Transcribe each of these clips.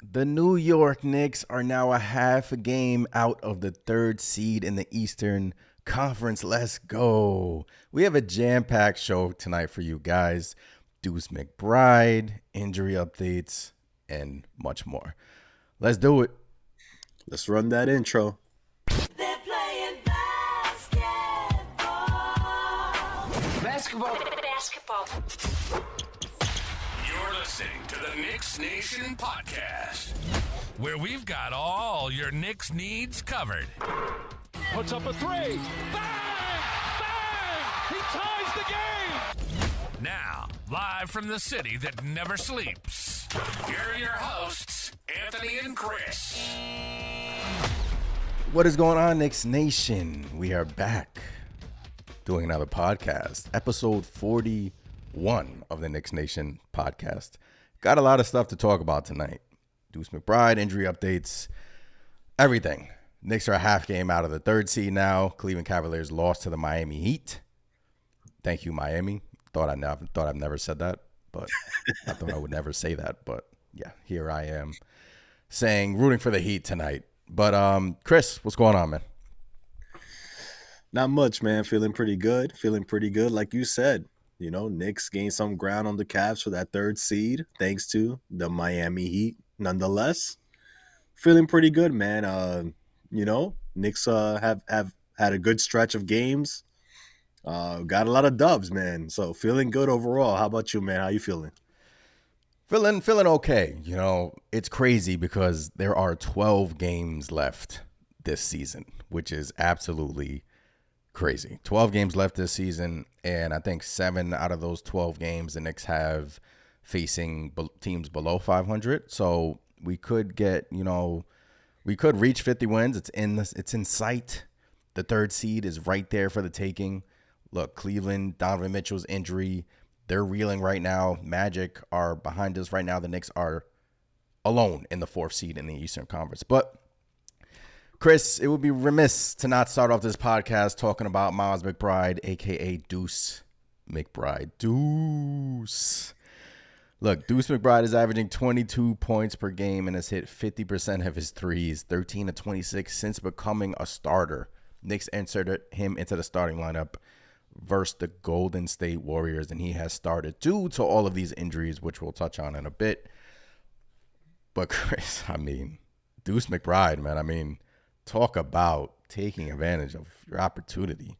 The New York Knicks are now a half a game out of the third seed in the Eastern Conference. Let's go. We have a jam-packed show tonight for you guys. Deuce McBride, injury updates, and much more. Let's do it. Let's run that intro. They're playing basketball. Basketball. You're listening to the Knicks Nation podcast, where we've got all your Knicks needs covered. Puts up a three. Bang! Bang! He ties the game! Now, live from the city that never sleeps, here are your hosts, Anthony and Chris. What is going on, Knicks Nation? We are back doing another podcast, episode 41 of the Knicks Nation podcast. Got a lot of stuff to talk about tonight. Deuce McBride, injury updates, everything. Knicks are a half game out of the third seed now. Cleveland Cavaliers lost to the Miami Heat. Thank you, Miami. Thought I've never said that, but I thought I would never say that. But yeah, here I am rooting for the Heat tonight. But Chris, what's going on, man? Not much, man. Feeling pretty good. Like you said, Knicks gained some ground on the Cavs for that third seed, thanks to the Miami Heat. Nonetheless, feeling pretty good, man. Knicks have had a good stretch of games. Got a lot of dubs, man. So feeling good overall. How about you, man? How you feeling? Feeling okay. It's crazy because there are 12 games left this season, which is absolutely crazy. 12 games left this season, and I think 7 out of those 12 games the Knicks have facing teams below 500. So we could get, we could reach 50 wins. It's in sight. The third seed is right there for the taking. Look, Cleveland, Donovan Mitchell's injury, they're reeling right now. Magic are behind us right now. The Knicks are alone in the 4th seed in the Eastern Conference. But Chris, it would be remiss to not start off this podcast talking about Miles McBride, a.k.a. Deuce McBride. Deuce. Look, Deuce McBride is averaging 22 points per game and has hit 50% of his threes, 13 of 26 since becoming a starter. Knicks inserted him into the starting lineup versus the Golden State Warriors, and he has started due to all of these injuries, which we'll touch on in a bit. But Chris, Deuce McBride, man, talk about taking advantage of your opportunity.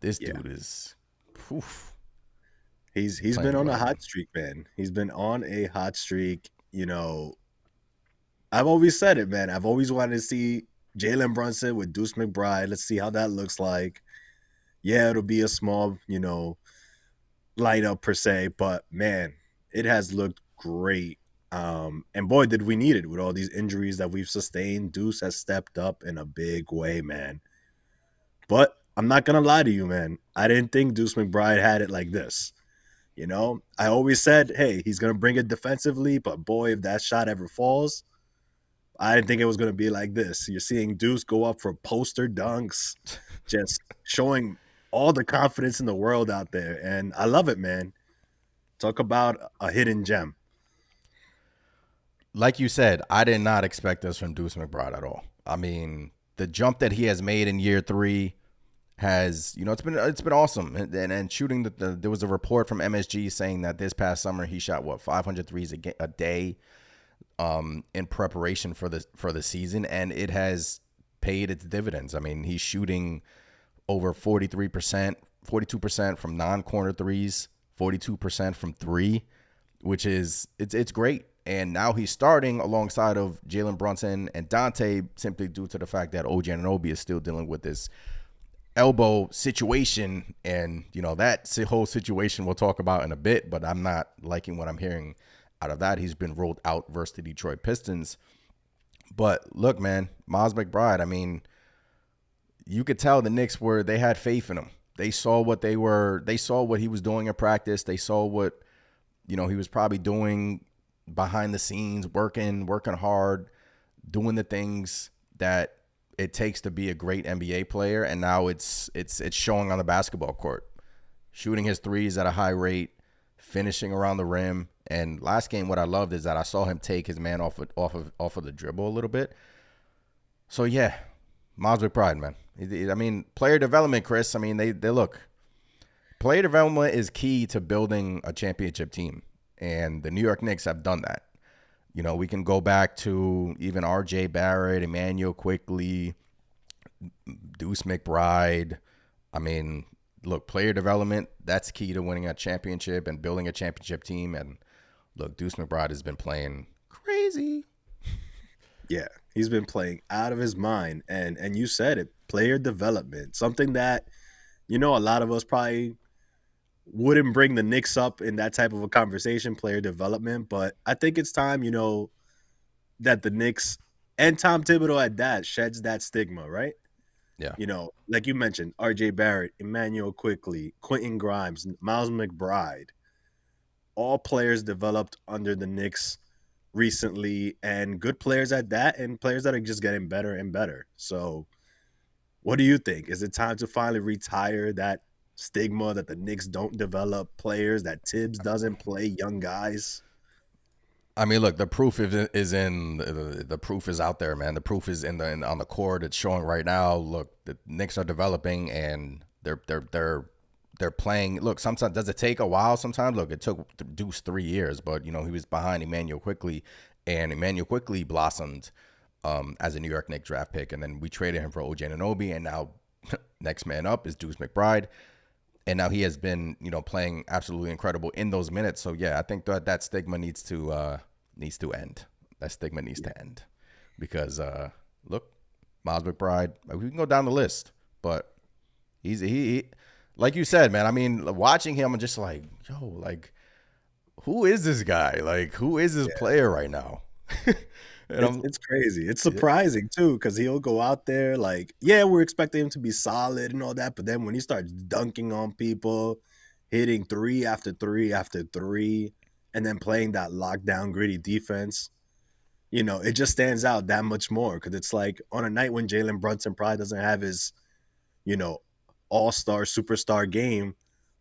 This dude is, poof. He's been on a hot streak, man. He's been on a hot streak. I've always said it, man. I've always wanted to see Jalen Brunson with Deuce McBride. Let's see how that looks like. Yeah, it'll be a small, lineup per se, but man, it has looked great. And boy, did we need it with all these injuries that we've sustained. Deuce has stepped up in a big way, man. But I'm not gonna lie to you, man. I didn't think Deuce McBride had it like this. I always said, hey, he's gonna bring it defensively, but boy, if that shot ever falls, I didn't think it was gonna be like this. You're seeing Deuce go up for poster dunks, just showing all the confidence in the world out there. And I love it, man. Talk about a hidden gem. Like you said, I did not expect this from Deuce McBride at all. The jump that he has made in year 3 has, it's been awesome. And shooting, there was a report from MSG saying that this past summer he shot, 500 threes a day in preparation for the season, and it has paid its dividends. He's shooting over 43%, 42% from non-corner threes, 42% from 3, which is it's great. And now he's starting alongside of Jalen Brunson and Dante, simply due to the fact that OG Anunoby is still dealing with this elbow situation. And, that whole situation we'll talk about in a bit, but I'm not liking what I'm hearing out of that. He's been rolled out versus the Detroit Pistons. But look, man, Miles McBride, you could tell the Knicks they had faith in him. They saw what he was doing in practice. They saw what, he was probably doing behind the scenes, working hard, doing the things that it takes to be a great NBA player. And now it's showing on the basketball court, shooting his threes at a high rate, finishing around the rim, And last game, what I loved is that I saw him take his man off of the dribble a little bit. So yeah, Miles McBride, man. I mean, player development, Chris. I mean, they look. Player development is key to building a championship team, and the New York Knicks have done that. You know, we can go back to even R.J. Barrett, Emmanuel Quickly, Deuce McBride. I mean, look, player development, that's key to winning a championship and building a championship team. And look, Deuce McBride has been playing crazy. Yeah, he's been playing out of his mind. And you said it, player development, something that, a lot of us probably wouldn't bring the Knicks up in that type of a conversation, player development. But I think it's time, that the Knicks and Tom Thibodeau at that sheds that stigma, right? Yeah. Like you mentioned, R.J. Barrett, Emmanuel Quickly, Quentin Grimes, Miles McBride, all players developed under the Knicks recently, and good players at that, and players that are just getting better and better. So what do you think? Is it time to finally retire that stigma that the Knicks don't develop players, that Tibbs doesn't play young guys? I mean, look, the proof the proof is out there, man. The proof is on the court. It's showing right now. Look, the Knicks are developing and they're playing. Look, sometimes does it take a while? Sometimes, look, it took Deuce 3 years, but he was behind Emmanuel Quickly, and Emmanuel Quickly blossomed as a New York Knicks draft pick, and then we traded him for OG Anunoby, and now next man up is Deuce McBride. And now he has been, playing absolutely incredible in those minutes. So yeah, I think that stigma needs to end. That stigma needs to end, because look, Miles McBride. We can go down the list, but he like you said, man. I mean, watching him, I'm just like, yo, like, who is this guy? Like, who is this player right now? It's crazy. It's surprising too, because he'll go out there like, yeah, we're expecting him to be solid and all that, but then when he starts dunking on people, hitting three after three after three, and then playing that lockdown gritty defense, it just stands out that much more, because it's like on a night when Jalen Brunson probably doesn't have his, all-star superstar game,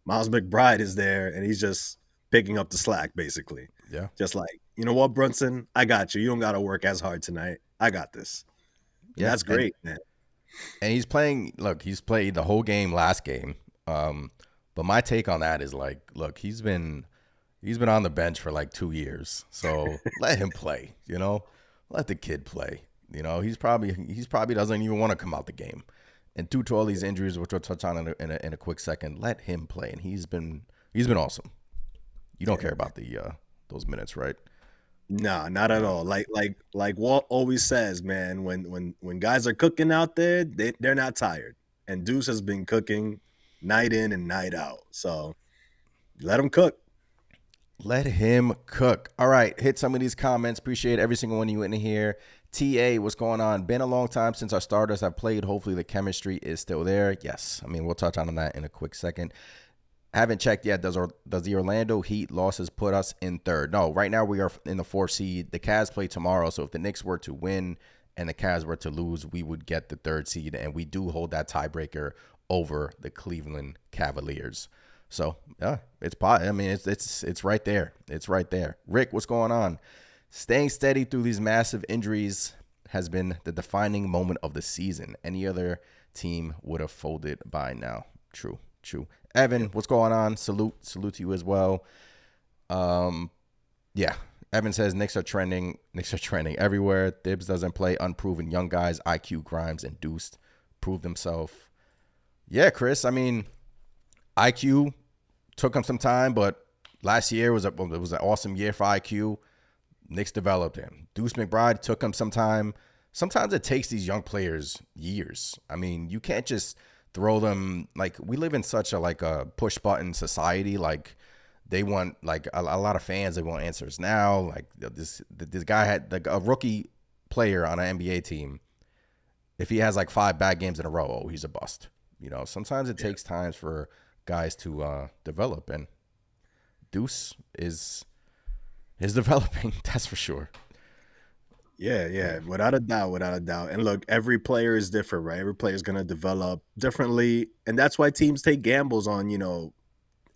Miles McBride is there and he's just picking up the slack, basically. Yeah. Just like, you know what, Brunson, I got you. You don't got to work as hard tonight. I got this. And that's great, man. And he's played the whole game last game. But my take on that is like, look, he's been on the bench for like 2 years. So let him play, let the kid play. He's probably doesn't even want to come out the game. And due to all these injuries, which we'll touch on in a quick second, let him play. And he's been awesome. You don't care about those minutes, right? No, not at all. Like Walt always says, man, when guys are cooking out there, they're not tired. And Deuce has been cooking night in and night out. So let him cook. Let him cook. All right, hit some of these comments. Appreciate every single one of you in here. TA, what's going on? Been a long time since our starters have played. Hopefully the chemistry is still there. Yes, I mean, we'll touch on that in a quick second. Haven't checked yet. Does the Orlando Heat losses put us in third? No, right now we are in the 4th seed. The Cavs play tomorrow, so if the Knicks were to win and the Cavs were to lose, we would get the 3rd seed, and we do hold that tiebreaker over the Cleveland Cavaliers. So yeah, it's right there. It's right there. Rick, what's going on? Staying steady through these massive injuries has been the defining moment of the season. Any other team would have folded by now. True. Evan, what's going on? Salute to you as well. Yeah. Evan says Knicks are trending everywhere. Thibs doesn't play unproven young guys. IQ, Grimes, and Deuce proved himself. Yeah, Chris. I mean, IQ took him some time, but last year was an awesome year for IQ. Knicks developed him. Deuce McBride took him some time. Sometimes it takes these young players years. I mean, you can't just throw them, like, we live in such a push button society. Like, they want, like, a lot of fans, they want answers now. Like, this guy had, like, a rookie player on an NBA team. If he has like 5 bad games in a row, he's a bust. Sometimes it takes time for guys to develop, and Deuce is developing. That's for sure. Yeah, without a doubt. And look, every player is different, right? Every player is going to develop differently, and that's why teams take gambles on,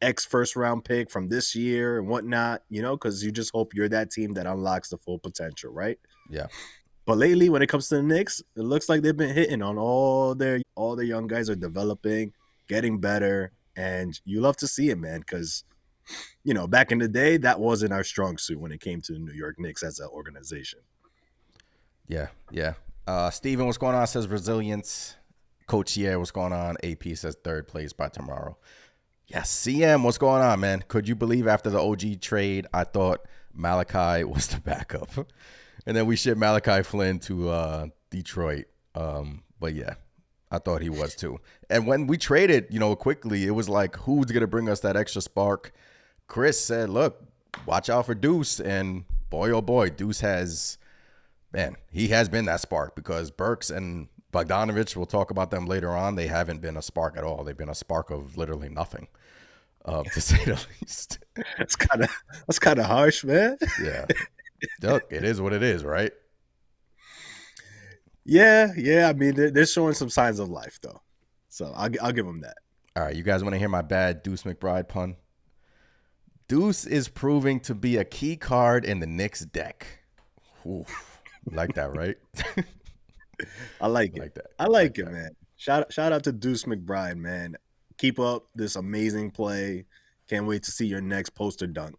X first round pick from this year and whatnot, because you just hope you're that team that unlocks the full potential, right? Yeah. But lately, when it comes to the Knicks, it looks like they've been hitting on all their young guys are developing, getting better, and you love to see it, man, because back in the day, that wasn't our strong suit when it came to the New York Knicks as an organization. Yeah. Steven, what's going on? Says resilience. Coach Sierra, what's going on? AP says third place by tomorrow. Yes, CM, what's going on, man? Could you believe after the OG trade, I thought Malachi was the backup? And then we shipped Malachi Flynn to Detroit. But yeah, I thought he was too. And when we traded, quickly, it was like, who's going to bring us that extra spark? Chris said, look, watch out for Deuce. And boy, oh boy, Deuce he has been that spark, because Burks and Bogdanovich, we'll talk about them later on, they haven't been a spark at all. They've been a spark of literally nothing, to say the least. That's kind of harsh, man. Yeah. Look, it is what it is, right? Yeah. I mean, they're showing some signs of life, though. So I'll give them that. All right, you guys want to hear my bad Deuce McBride pun? Deuce is proving to be a key card in the Knicks deck. Oof. Like that, right? I like it. I like it, man. Shout out to Deuce McBride, man. Keep up this amazing play. Can't wait to see your next poster dunk.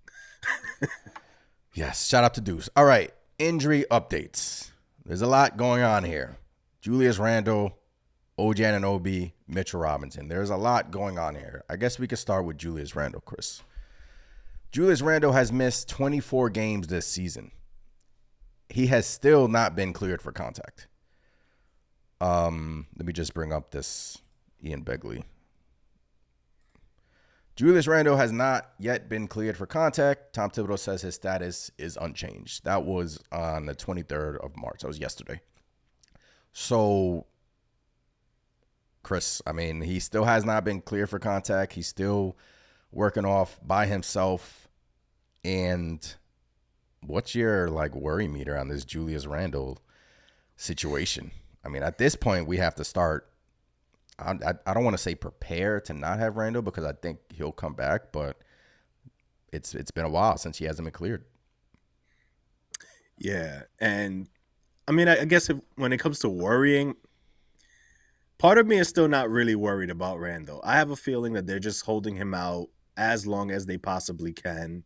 Yes, shout out to Deuce. All right, injury updates. There's a lot going on here. Julius Randle, OG Anunoby, Mitchell Robinson. There's a lot going on here. I guess we could start with Julius Randle, Chris. Julius Randle has missed 24 games this season. He has still not been cleared for contact. Let me just bring up this Ian Begley. Julius Randle has not yet been cleared for contact. Tom Thibodeau says his status is unchanged. That was on the 23rd of March. That was yesterday. So, Chris, I mean, he still has not been cleared for contact. He's still working off by himself. And what's your worry meter on this Julius Randle situation? I mean, at this point, we have to start. I don't want to say prepare to not have Randle, because I think he'll come back, but it's been a while since he hasn't been cleared. Yeah, and I mean, I guess when it comes to worrying, part of me is still not really worried about Randle. I have a feeling that they're just holding him out as long as they possibly can.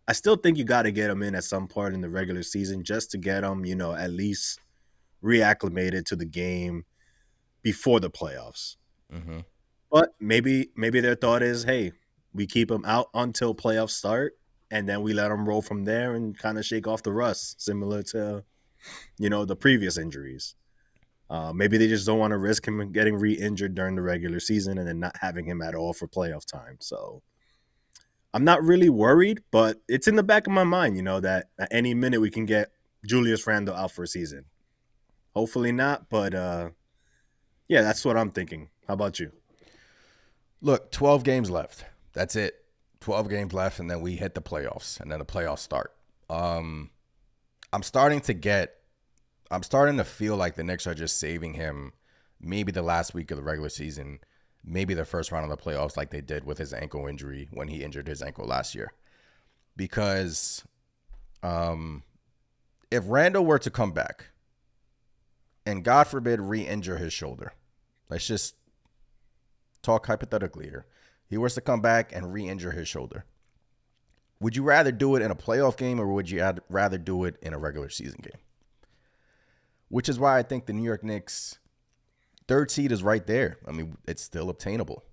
I still think you got to get him in at some part in the regular season just to get him, at least reacclimated to the game before the playoffs. Mm-hmm. But maybe their thought is, hey, we keep him out until playoffs start, and then we let him roll from there and kind of shake off the rust, similar to, the previous injuries. Maybe they just don't want to risk him getting re-injured during the regular season and then not having him at all for playoff time. So I'm not really worried, but it's in the back of my mind, that at any minute we can get Julius Randle out for a season. Hopefully not, but yeah, that's what I'm thinking. How about you? Look, 12 games left. That's it. 12 games left, and then we hit the playoffs, and then the playoffs start. I'm starting to feel like the Knicks are just saving him maybe the last week of the regular season, maybe the first round of the playoffs, like they did with his ankle injury when he injured his ankle last year. Because if Randle were to come back and, God forbid, re-injure his shoulder, let's just talk hypothetically here. He was to come back and re-injure his shoulder. Would you rather do it in a playoff game, or would you rather do it in a regular season game? Which is why I think the New York Knicks third seed is right there. I mean, it's still obtainable.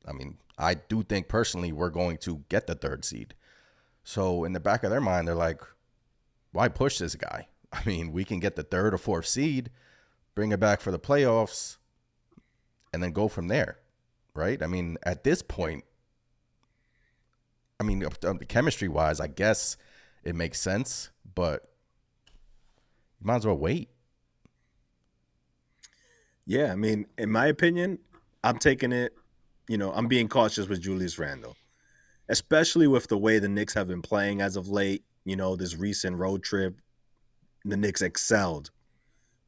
I mean, I do think personally we're going to get the third seed. So in the back of their mind, they're like, why push this guy? I mean, we can get the third or fourth seed, bring it back for the playoffs, and then go from there, right? I mean, at this point, I mean, chemistry-wise, I guess it makes sense, but you might as well wait. Yeah, I mean, in my opinion, I'm taking it, I'm being cautious with Julius Randle, especially with the way the Knicks have been playing as of late. This recent road trip, the Knicks excelled.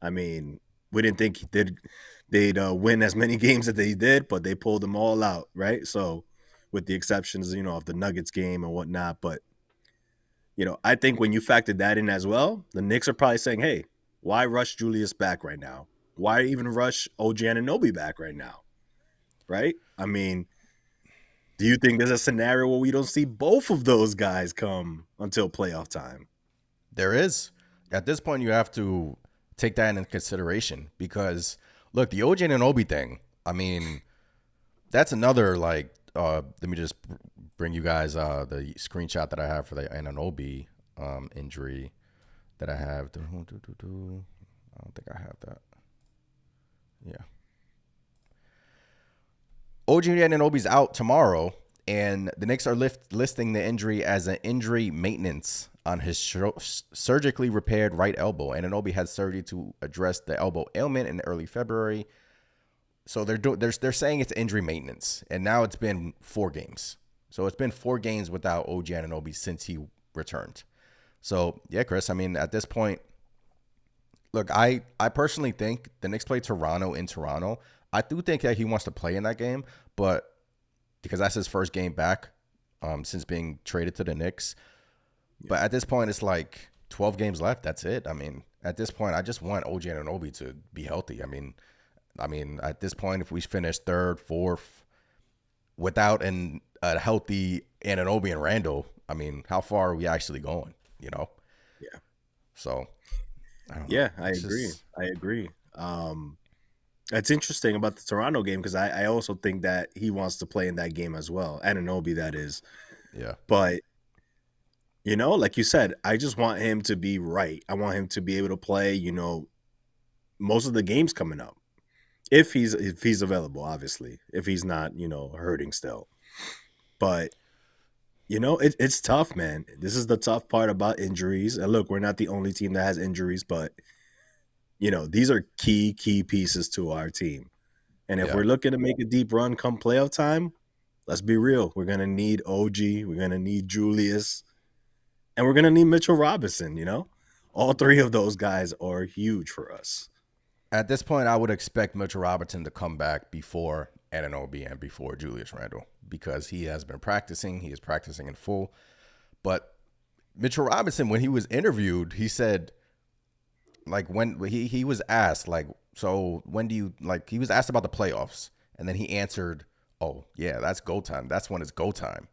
I mean, we didn't think they'd win as many games as they did, but they pulled them all out, right? So with the exceptions, of the Nuggets game and whatnot. But, I think when you factor that in as well, the Knicks are probably saying, hey, why rush Julius back right now? Why even rush OG Anunoby back right now? Right? I mean, do you think there's a scenario where we don't see both of those guys come until playoff time? There is. At this point, you have to take that into consideration because, look, the OJ and Obi thing, I mean, that's another, like, let me just bring you guys the screenshot that I have for the Anunoby injury that I have. I don't think I have that. Yeah. OG Anunoby's out tomorrow, and the Knicks are listing the injury as an injury maintenance on his surgically repaired right elbow. Anunoby had surgery to address the elbow ailment in early February. So they're saying it's injury maintenance, and now it's been 4 games. So it's been 4 games without OG Anunoby since he returned. So yeah, Chris, I mean, at this point, look, I personally think the Knicks play Toronto in Toronto. I do think that he wants to play in that game, but because that's his first game back since being traded to the Knicks. But at this point, it's like 12 games left. That's it. I mean, at this point, I just want OG Anunoby to be healthy. I mean, at this point, if we finish 3rd, 4th without a healthy Anunoby and Randall, I mean, how far are we actually going? Yeah. So, I don't know. Yeah, I agree. It's interesting about the Toronto game because I also think that he wants to play in that game as well. Anunoby, that is. Yeah. But, like you said, I just want him to be right. I want him to be able to play, most of the games coming up. If he's available, obviously. If he's not, hurting still. But, it's tough, man. This is the tough part about injuries. And look, we're not the only team that has injuries, but these are key pieces to our team. And if we're looking to make a deep run come playoff time, let's be real. We're going to need OG. We're going to need Julius. And we're going to need Mitchell Robinson, All 3 of those guys are huge for us. At this point, I would expect Mitchell Robinson to come back before Anunoby and before Julius Randle because he has been practicing. He is practicing in full. But Mitchell Robinson, when he was interviewed, he said, like, when he was asked, like, so when do you, like, he was asked about the playoffs, and then he answered, oh, yeah, that's go time. That's when it's go time.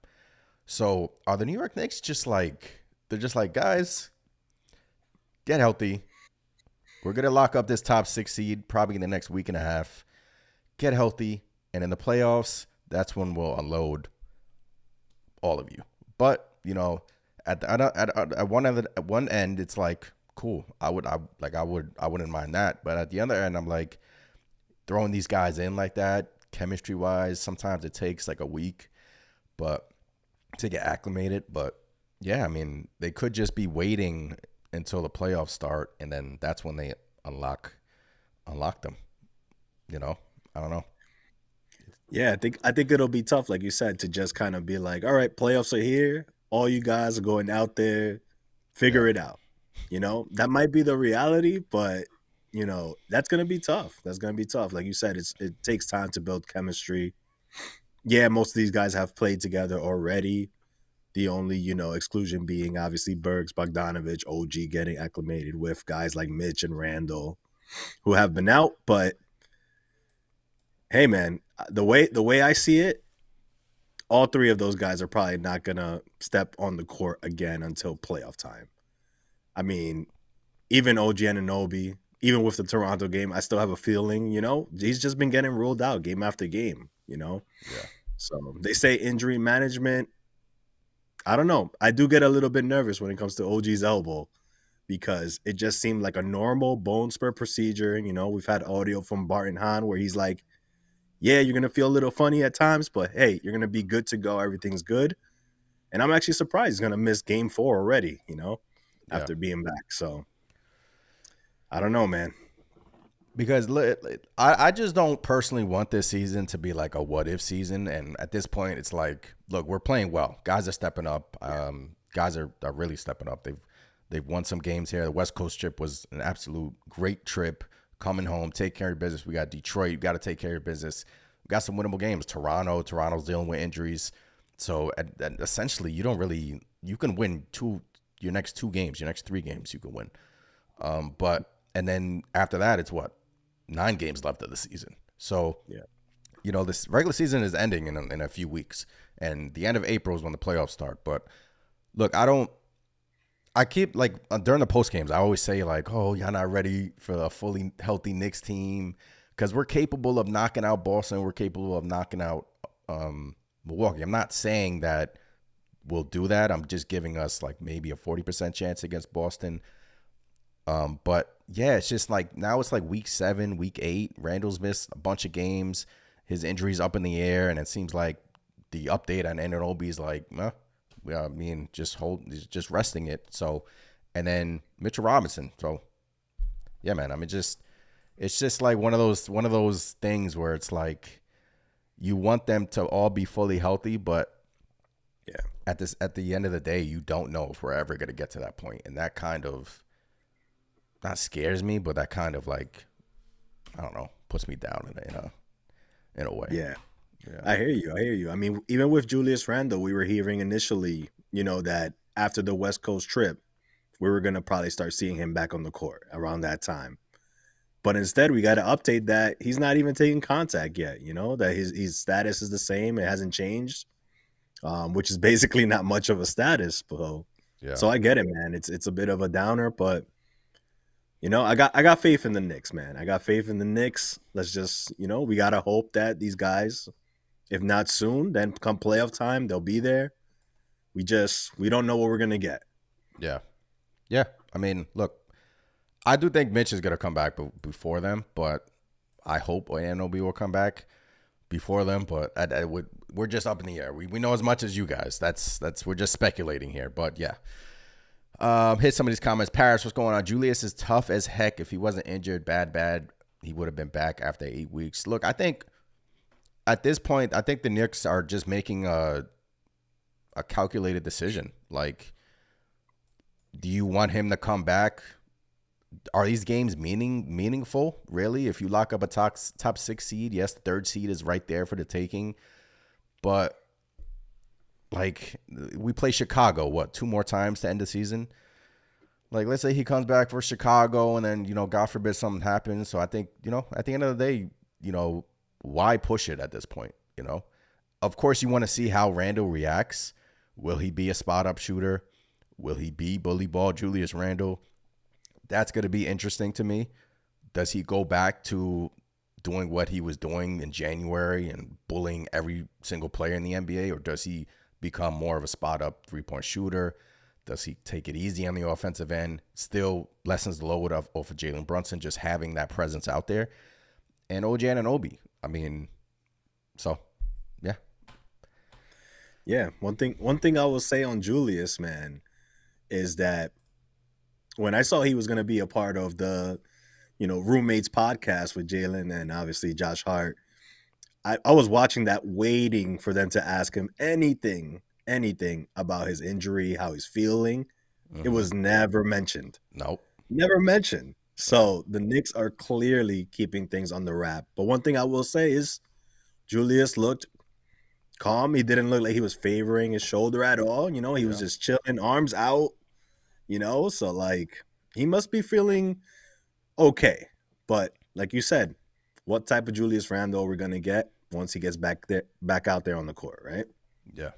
So are the New York Knicks just like, they're just like, guys, get healthy. We're going to lock up this top 6 seed probably in the next week and a half. Get healthy. And in the playoffs, that's when we'll unload all of you. But, at one end, it's like, cool. I wouldn't mind that. But at the other end, I'm like, throwing these guys in like that, chemistry wise, sometimes it takes like a week, but to get acclimated. But yeah, I mean, they could just be waiting until the playoffs start, and then that's when they unlock them. I don't know. Yeah, I think it'll be tough, like you said, to just kind of be like, all right, playoffs are here. All you guys are going out there, figure it out. That might be the reality, but that's gonna be tough. That's gonna be tough. Like you said, it takes time to build chemistry. Yeah, most of these guys have played together already. The only, exclusion being obviously Bergs, Bogdanovich, OG getting acclimated with guys like Mitch and Randall who have been out. But hey, man, the way I see it, all 3 of those guys are probably not gonna step on the court again until playoff time. I mean, even OG Anunoby, even with the Toronto game, I still have a feeling, he's just been getting ruled out game after game, Yeah. So they say injury management. I don't know. I do get a little bit nervous when it comes to OG's elbow because it just seemed like a normal bone spur procedure. We've had audio from Barton Hahn where he's like, yeah, you're going to feel a little funny at times, but hey, you're going to be good to go. Everything's good. And I'm actually surprised he's going to miss game 4 already, after being back. So I don't know, man. Because I just don't personally want this season to be like a what-if season. And at this point, it's like, look, we're playing well. Guys are stepping up. Guys are really stepping up. They've won some games here. The West Coast trip was an absolute great trip. Coming home, take care of your business. We got Detroit. You got to take care of your business. We got some winnable games. Toronto's dealing with injuries. So essentially, you don't really, you can win your next 2 games, your next 3 games, you can win. And then after that, it's what, 9 games left of the season. So, this regular season is ending in a few weeks, and the end of April is when the playoffs start. But look, I keep, like, during the post games, I always say, like, oh, y'all not ready for a fully healthy Knicks team, because we're capable of knocking out Boston. We're capable of knocking out Milwaukee. I'm not saying that we'll do that. I'm just giving us, like, maybe a 40% chance against Boston. But yeah, it's just like, now it's like week 7, week 8. Randall's missed a bunch of games. His injury's up in the air, and it seems like the update on Anunoby is like, just resting it. So, and then Mitchell Robinson. So, yeah, man. I mean, it's just like one of those things where it's like, you want them to all be fully healthy, but at the end of the day, you don't know if we're ever going to get to that point, and that kind of not scares me, but that kind of, like, I don't know, puts me down in a way. Yeah. I hear you. I mean, even with Julius Randle, we were hearing initially, that after the West Coast trip, we were going to probably start seeing him back on the court around that time. But instead, we got to update that he's not even taking contact yet, that his status is the same. It hasn't changed, which is basically not much of a status. So I get it, man. It's a bit of a downer, but I got faith in the Knicks, man. I got faith in the Knicks. Let's just, we got to hope that these guys, if not soon, then come playoff time, they'll be there. We don't know what we're going to get. Yeah. Yeah. I mean, look, I do think Mitch is going to come back before them, but I hope Anunoby will come back before them, but we're just up in the air. We know as much as you guys. We're just speculating here, but yeah. Hit some of these comments. Paris, what's going on? Julius is tough as heck. If he wasn't injured, bad, he would have been back after 8 weeks. Look, I think at this point, I think the Knicks are just making a calculated decision. Like, do you want him to come back? Are these games meaningful, really? If you lock up a top 6 seed, yes, the 3rd seed is right there for the taking. But, like, we play Chicago, 2 more times to end the season? Like, let's say he comes back for Chicago and then, God forbid something happens. So I think, at the end of the day, why push it at this point, Of course, you want to see how Randall reacts. Will he be a spot-up shooter? Will he be bully ball Julius Randle? That's going to be interesting to me. Does he go back to doing what he was doing in January and bullying every single player in the NBA, or does he become more of a spot-up 3-point shooter? Does he take it easy on the offensive end? Still lessens the load off of Jalen Brunson, just having that presence out there. And OG Anunoby. I mean, so, yeah. Yeah, one thing I will say on Julius, man, is that when I saw he was going to be a part of the, roommates podcast with Jalen and obviously Josh Hart, I was watching that, waiting for them to ask him anything about his injury, how he's feeling. Mm-hmm. It was never mentioned. Nope. Never mentioned. So the Knicks are clearly keeping things on the wrap. But one thing I will say is Julius looked calm. He didn't look like he was favoring his shoulder at all. He was just chilling, arms out, So, like, he must be feeling okay. But like you said, what type of Julius Randle are we going to get once he gets back out there on the court, right? Yeah.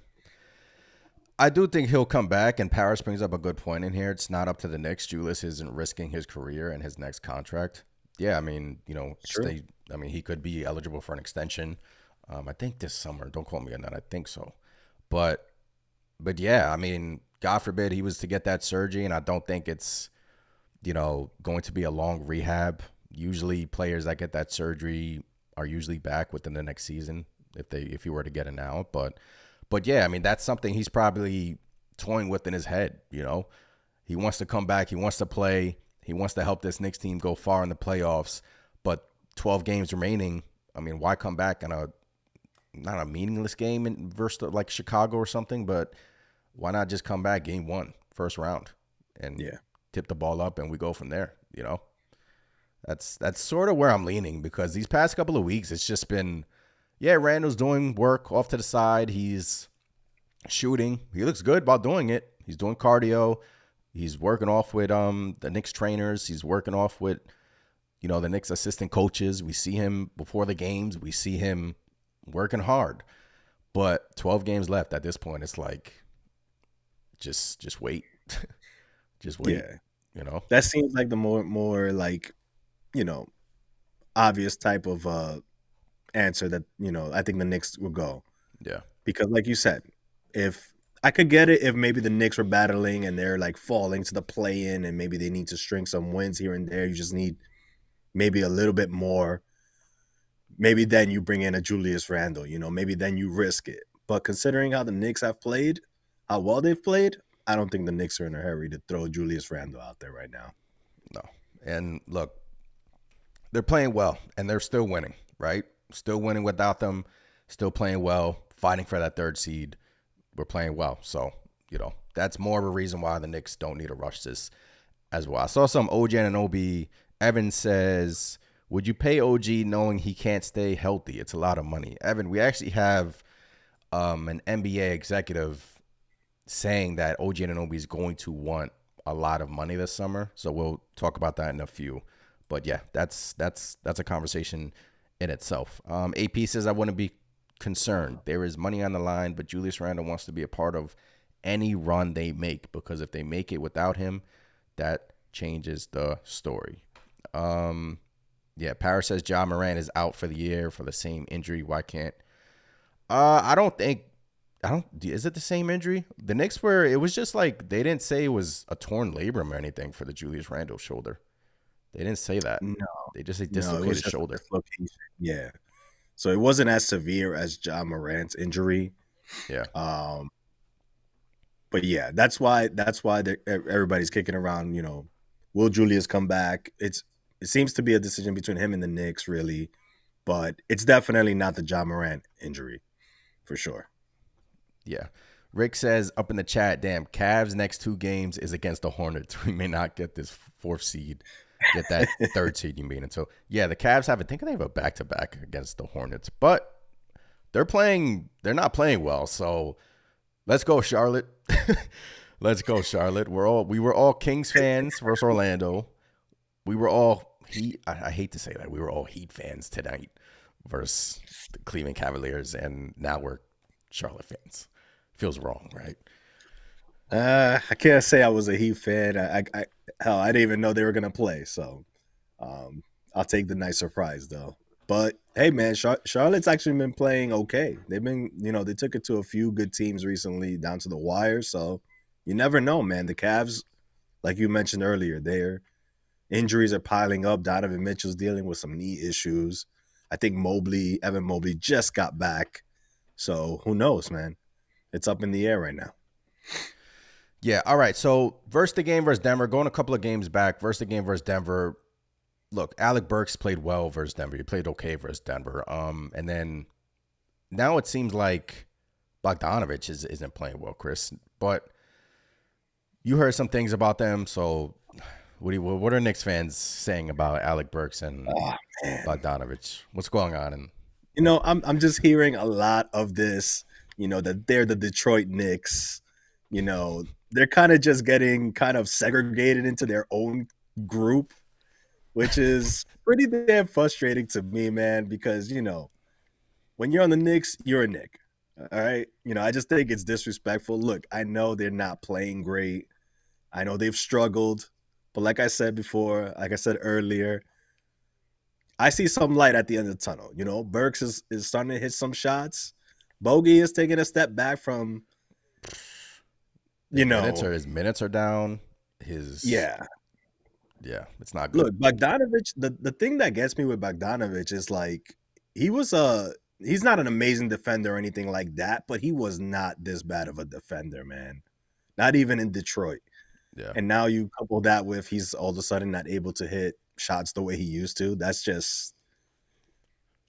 I do think he'll come back, and Paris brings up a good point in here. It's not up to the Knicks. Julius isn't risking his career and his next contract. Yeah, I mean, he could be eligible for an extension. I think this summer. Don't quote me on that. I think so. But yeah, I mean, God forbid he was to get that surgery, and I don't think it's, going to be a long rehab. Usually players that get that surgery are usually back within the next season if he were to get it now. But yeah, I mean, that's something he's probably toying with in his head. He wants to come back. He wants to play. He wants to help this Knicks team go far in the playoffs. But 12 games remaining. I mean, why come back in not a meaningless game versus like Chicago or something? But why not just come back game 1, first round, and tip the ball up and we go from there? That's sort of where I'm leaning, because these past couple of weeks it's just been. Yeah, Randall's doing work off to the side. He's Shooting, he looks good while doing it. He's doing cardio. He's working off with the Knicks trainers. He's working off with, the Knicks assistant coaches. We see him before the games. We see him working hard. But 12 games left at this point. It's like, just wait. Just wait. Yeah. That seems like the more like, obvious type of answer that, I think the Knicks will go. Yeah. Because like you said, if I could get it if maybe the Knicks were battling and they're like falling to the play-in and maybe they need to string some wins here and there. You just need maybe a little bit more. Maybe then you bring in a Julius Randle, maybe then you risk it. But considering how the Knicks have played, how well they've played, I don't think the Knicks are in a hurry to throw Julius Randle out there right now. No. And look, they're playing well and they're still winning, right? Still winning without them, still playing well, fighting for that third seed. We're playing well. So, that's more of a reason why the Knicks don't need to rush this as well. I saw some OG Anunoby. Evan says, would you pay OG knowing he can't stay healthy? It's a lot of money. Evan, we actually have an NBA executive saying that OG Anunoby is going to want a lot of money this summer. So we'll talk about that in a few. But yeah, that's a conversation in itself. AP says, I wouldn't be concerned. There is money on the line, but Julius Randle wants to be a part of any run they make, because if they make it without him, that changes the story. Yeah, Paris says Ja Morant is out for the year for the same injury. Why can't? Is it the same injury? The Knicks it was just like, they didn't say it was a torn labrum or anything for the Julius Randle shoulder. They didn't say that. No. They just dislocated shoulder. Yeah. So it wasn't as severe as Ja Morant's injury. Yeah. But yeah, that's why everybody's kicking around, will Julius come back? It seems to be a decision between him and the Knicks, really. But it's definitely not the Ja Morant injury, for sure. Yeah. Rick says up in the chat, damn, Cavs' next 2 games is against the Hornets. We may not get this 4th seed. Get that 3rd seed, you mean. And so, yeah, the Cavs they have a back-to-back against the Hornets. But they're not playing well. So let's go, Charlotte. Let's go, Charlotte. We were all Kings fans versus Orlando. We were all Heat. I hate to say that. We were all Heat fans tonight versus the Cleveland Cavaliers, and now we're Charlotte fans. Feels wrong, right? I can't say I was a Heat fan. I didn't even know they were gonna play. So, I'll take the nice surprise though. But hey, man, Charlotte's actually been playing okay. They've been, they took it to a few good teams recently, down to the wire. So you never know, man. The Cavs, like you mentioned earlier, their injuries are piling up. Donovan Mitchell's dealing with some knee issues. I think Evan Mobley just got back. So who knows, man? It's up in the air right now. Yeah, all right. So versus Denver, going a couple of games back, versus Denver. Look, Alec Burks played well versus Denver. He played okay versus Denver. And then now it seems like Bogdanovich isn't playing well, Chris. But you heard some things about them. So what are Knicks fans saying about Alec Burks and Bogdanovich? What's going on? I'm just hearing a lot of this. That they're the Detroit Knicks. They're kind of just getting kind of segregated into their own group, which is pretty damn frustrating to me, man, because, when you're on the Knicks, you're a Knick. All right. I just think it's disrespectful. Look, I know they're not playing great. I know they've struggled. But like I said before, like I said earlier, I see some light at the end of the tunnel. Burks is starting to hit some shots. Bogey is taking a step back from, his minutes are down. Yeah, it's not good. Look, Bogdanovich, the thing that gets me with Bogdanovich is like he's not an amazing defender or anything like that, but he was not this bad of a defender, man. Not even in Detroit. Yeah. And now you couple that with he's all of a sudden not able to hit shots the way he used to. That's just,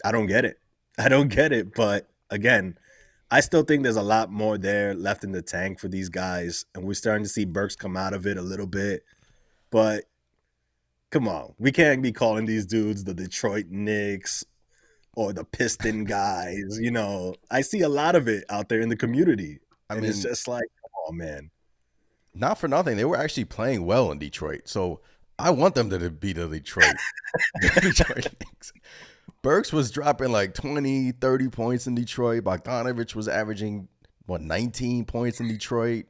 I don't get it. But again, I still think there's a lot more there left in the tank for these guys. And we're starting to see Burks come out of it a little bit. But come on, we can't be calling these dudes the Detroit Knicks or the Piston guys. I see a lot of it out there in the community. I And it's mean, just like, oh man. not for nothing. They were actually playing well in Detroit. So I want them to beat the Detroit, the Detroit Knicks. Burks was dropping like 20, 30 points in Detroit. Bogdanovich was averaging, 19 points in Detroit.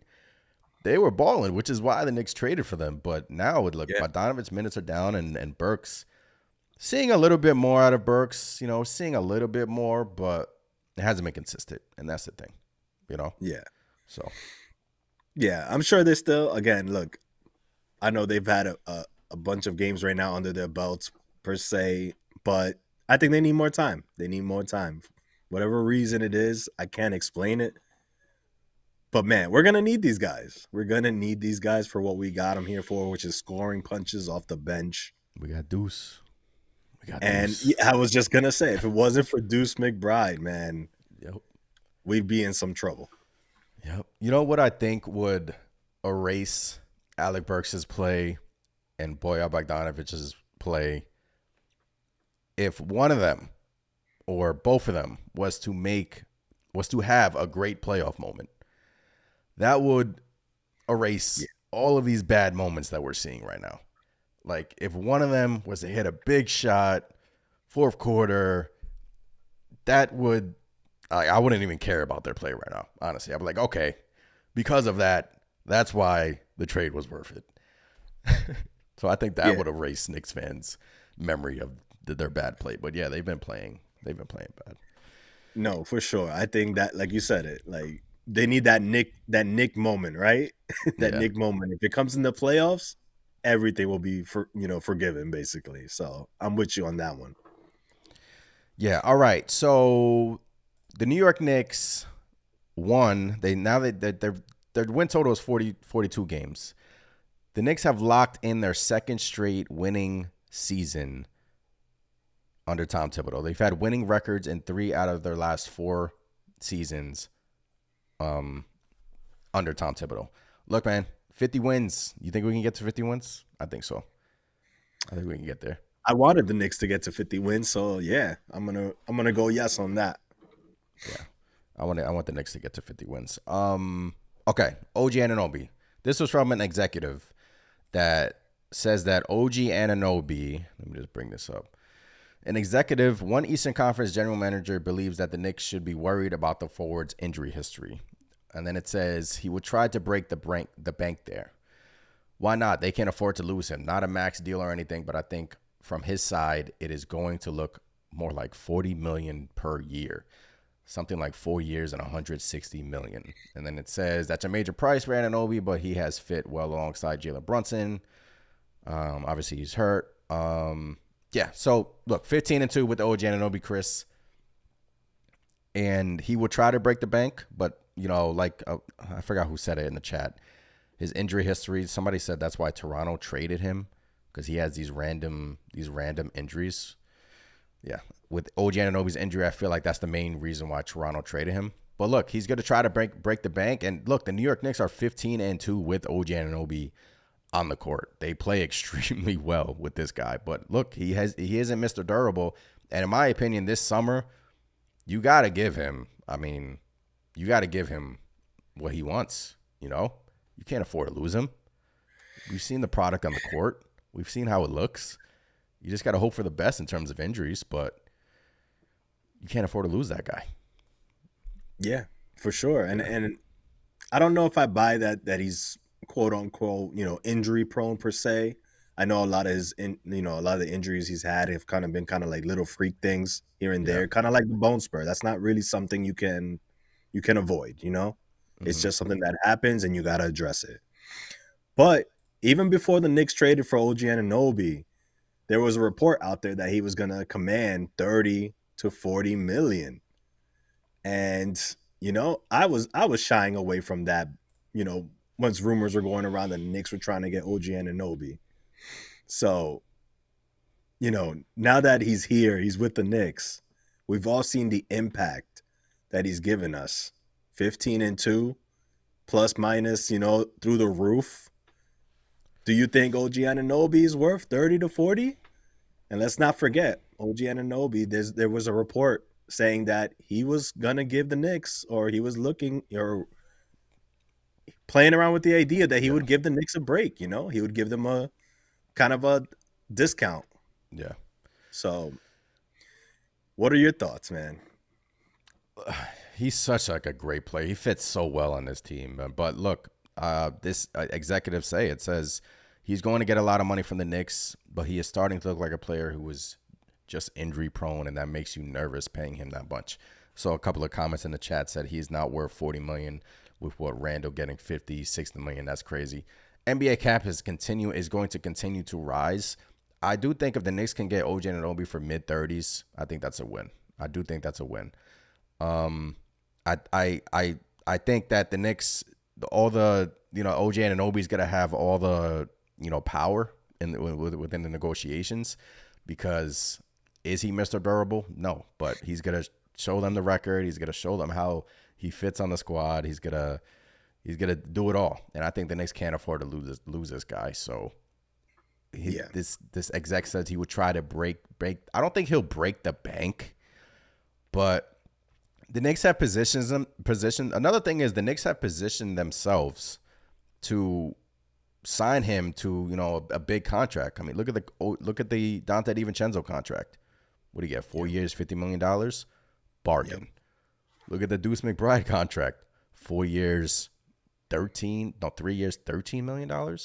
They were balling, which is why the Knicks traded for them. But now, Yeah. Bogdanovich's minutes are down, and Burks, seeing a little bit more out of Burks, seeing a little bit more, but it hasn't been consistent. And that's the thing, Yeah. So, Yeah. I'm sure they're still, again, look, I know they've had a bunch of games right now under their belts, per se, but I think they need more time. They need more time. Whatever reason it is, I can't explain it. But man, we're going to need these guys. We're going to need these guys for what we got them here for, which is scoring punches off the bench. we got Deuce. And yeah, I was just going to say, if it wasn't for Deuce McBride, man, Yep. we'd be in some trouble. Yep. You know what I think would erase Alec Burks' play and Bojan Bogdanovich's play? If one of them or both of them was to have a great playoff moment, that would erase all of these bad moments that we're seeing right now. Like if one of them was to hit a big shot, fourth quarter, that would, I wouldn't even care about their play right now. Honestly, I'd be like, okay, because of that, that's why the trade was worth it. So I think that would erase Knicks fans' memory of their bad play. But yeah, they've been playing bad. No, for sure. I think that, like you said it, like they need that Nick moment, right? That Yeah. Nick moment. If it comes in the playoffs, everything will be forgiven, basically. So I'm with you on that one. Yeah. All right. So the New York Knicks won. Their win total is 42 games. The Knicks have locked in their second straight winning season under Tom Thibodeau. They've had winning records in 3 out of their last 4 seasons under Tom Thibodeau. Look, man, 50 wins. You think we can get to 50 wins? I think so. I think we can get there. I wanted the Knicks to get to 50 wins, so yeah, I'm gonna go yes on that. Yeah, I want the Knicks to get to 50 wins. Okay, OG Anunoby. This was from an executive that says that OG Anunoby. Let me just bring this up. An executive, one Eastern Conference general manager, believes that the Knicks should be worried about the forward's injury history. And then it says he would try to break the bank there. Why not? They can't afford to lose him. Not a max deal or anything, but I think from his side, it is going to look more like $40 million per year. Something like 4 years and $160 million. And then it says that's a major price for Anunoby, but he has fit well alongside Jalen Brunson. Obviously, he's hurt. Yeah, so look, 15-2 with the OG Anunoby, Chris. And he would try to break the bank, but, I forgot who said it in the chat. His injury history, somebody said that's why Toronto traded him, because he has these random injuries. Yeah, with OG Anunoby's injury, I feel like that's the main reason why Toronto traded him. But look, he's going to try to break the bank. And look, the New York Knicks are 15-2 with OG Anunoby on the court. They play extremely well with this guy. But look, he isn't Mr. Durable. And in my opinion, this summer, you got to give him, what he wants, You can't afford to lose him. We've seen the product on the court. We've seen how it looks. You just got to hope for the best in terms of injuries, but you can't afford to lose that guy. Yeah, for sure. And I don't know if I buy that he's quote unquote, injury prone per se. I know a lot of a lot of the injuries he's had have kind of been kind of like little freak things here and there, kind of like the bone spur. That's not really something you can avoid, It's just something that happens and you got to address it. But even before the Knicks traded for OG Anunoby, there was a report out there that he was going to command 30 to 40 million. And, I was shying away from that, once rumors were going around the Knicks were trying to get OG Anunoby. So, now that he's here, he's with the Knicks, we've all seen the impact that he's given us. 15-2, plus minus, through the roof. Do you think OG Anunoby is worth 30 to 40? And let's not forget, OG Anunoby, there was a report saying that he was going to give the Knicks, or he was looking, or playing around with the idea that he would give the Knicks a break. You know, he would give them a kind of a discount. Yeah. So, what are your thoughts, man? He's such like a great player. He fits so well on this team. But look, this executives say it says he's going to get a lot of money from the Knicks, but he is starting to look like a player who was just injury prone, and that makes you nervous paying him that much. So a couple of comments in the chat said he's not worth $40 million with what Randall getting 50, 60 million. That's crazy. NBA cap is going to continue to rise. I do think if the Knicks can get OG Anunoby for mid-30s, I think that's a win. I do think that's a win. I think that the Knicks, all the, OG Anunoby's gonna have all the, power within the negotiations, because is he Mr. Durable? No, but he's gonna show them the record. He's gonna show them how he fits on the squad. He's gonna do it all, and I think the Knicks can't afford to lose this guy. So, this exec says he would try to break. I don't think he'll break the bank, but the Knicks have positioned. Another thing is the Knicks have positioned themselves to sign him to a big contract. I mean, look at the Dante DiVincenzo contract. What do you get? 4 years, $50 million, bargain. Yep. Look at the Deuce McBride contract. 4 years, 3 years, $13 million, bargain.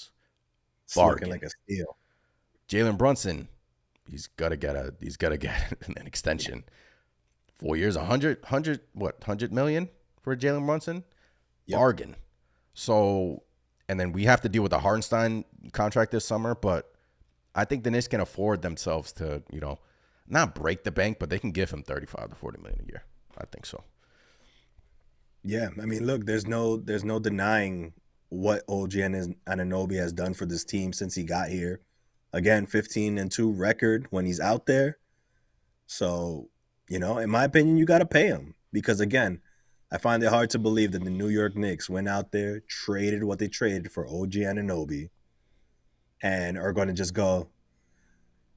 Looking like a steal. Jalen Brunson, he's gotta get an extension. 4 years, 100 million for Jalen Brunson? Yep. Bargain. So, and then we have to deal with the Hartenstein contract this summer, but I think the Knicks can afford themselves to, not break the bank, but they can give him 35 to 40 million a year. I think so. Yeah, I mean, look, there's no denying what OG Anunoby has done for this team since he got here. Again, 15-2 record when he's out there. So, in my opinion, you got to pay him, because, again, I find it hard to believe that the New York Knicks went out there, traded what they traded for OG Anunoby, and are going to just go,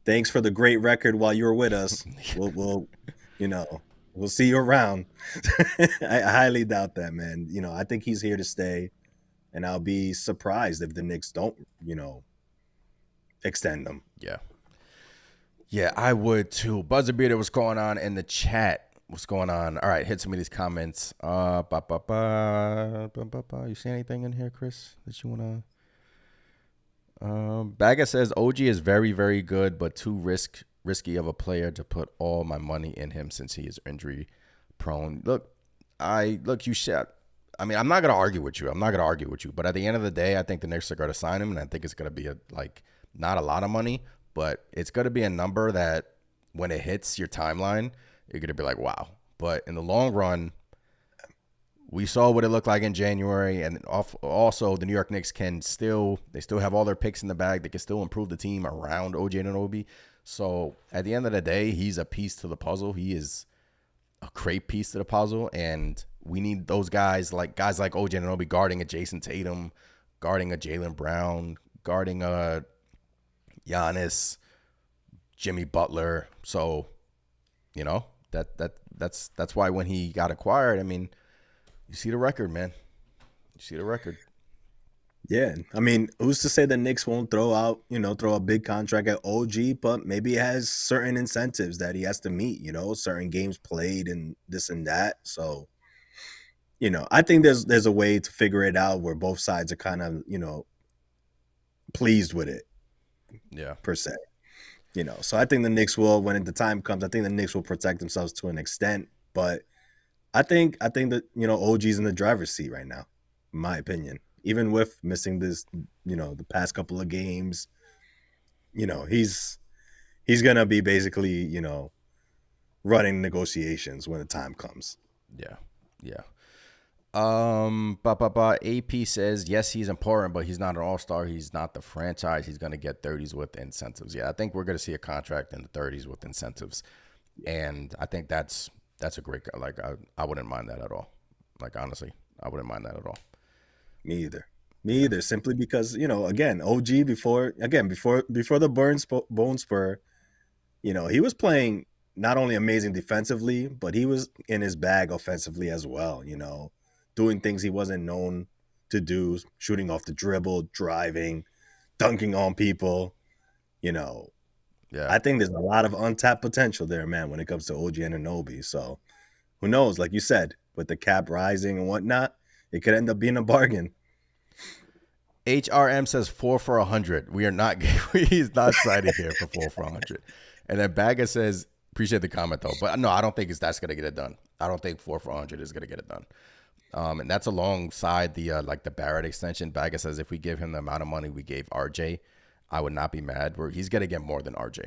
thanks for the great record while you were with us. We'll see you around. I highly doubt that, man. I think he's here to stay, and I'll be surprised if the Knicks don't, extend them. Yeah. Yeah, I would too. Buzzer Beater, what's going on in the chat? What's going on? All right, hit some of these comments. You see anything in here, Chris, that you want to? Baga says, OG is very, very good, but too risky of a player to put all my money in him since he is injury prone. You should. I mean, I'm not going to argue with you. But at the end of the day, I think the Knicks are going to sign him, and I think it's going to be not a lot of money, but it's going to be a number that when it hits your timeline, you're going to be like, wow. But in the long run, we saw what it looked like in January, and also the New York Knicks still have all their picks in the bag. They can still improve the team around OG Anunoby. So at the end of the day, he's a piece to the puzzle. He is a great piece to the puzzle, and we need those guys like OG Anunoby guarding a Jason Tatum, guarding a Jaylen Brown, guarding a Giannis, Jimmy Butler. So, that's why when he got acquired, I mean, you see the record, man. You see the record. Yeah, I mean, who's to say the Knicks won't throw a big contract at OG, but maybe he has certain incentives that he has to meet, certain games played and this and that. So, I think there's a way to figure it out where both sides are kind of, pleased with it. Yeah. Per se. So I think the Knicks will, when the time comes, I think the Knicks will protect themselves to an extent. But I think that, OG's in the driver's seat right now, in my opinion. Even with missing this, the past couple of games, he's gonna be basically, running negotiations when the time comes. Yeah. Yeah. AP says, yes, he's important, but he's not an all-star. He's not the franchise. He's going to get 30s with incentives. Yeah, I think we're going to see a contract in the 30s with incentives. And I think that's a great, I wouldn't mind that at all. Honestly, I wouldn't mind that at all. Me either. Simply because, again, OG before the bone spur, he was playing not only amazing defensively, but he was in his bag offensively as well, doing things he wasn't known to do, shooting off the dribble, driving, dunking on people. You know, Yeah. I think there's a lot of untapped potential there, man, when it comes to OG Anunoby. So who knows? Like you said, with the cap rising and whatnot, it could end up being a bargain. HRM says 4 for 100. We are not. He's not signing here for 4 for 100. And then Baga says, appreciate the comment though, but no, I don't think that's gonna get it done. I don't think 4 for 100 is gonna get it done. And that's alongside the like the Barrett extension. Baga says if we give him the amount of money we gave RJ, I would not be mad. He's gonna get more than RJ.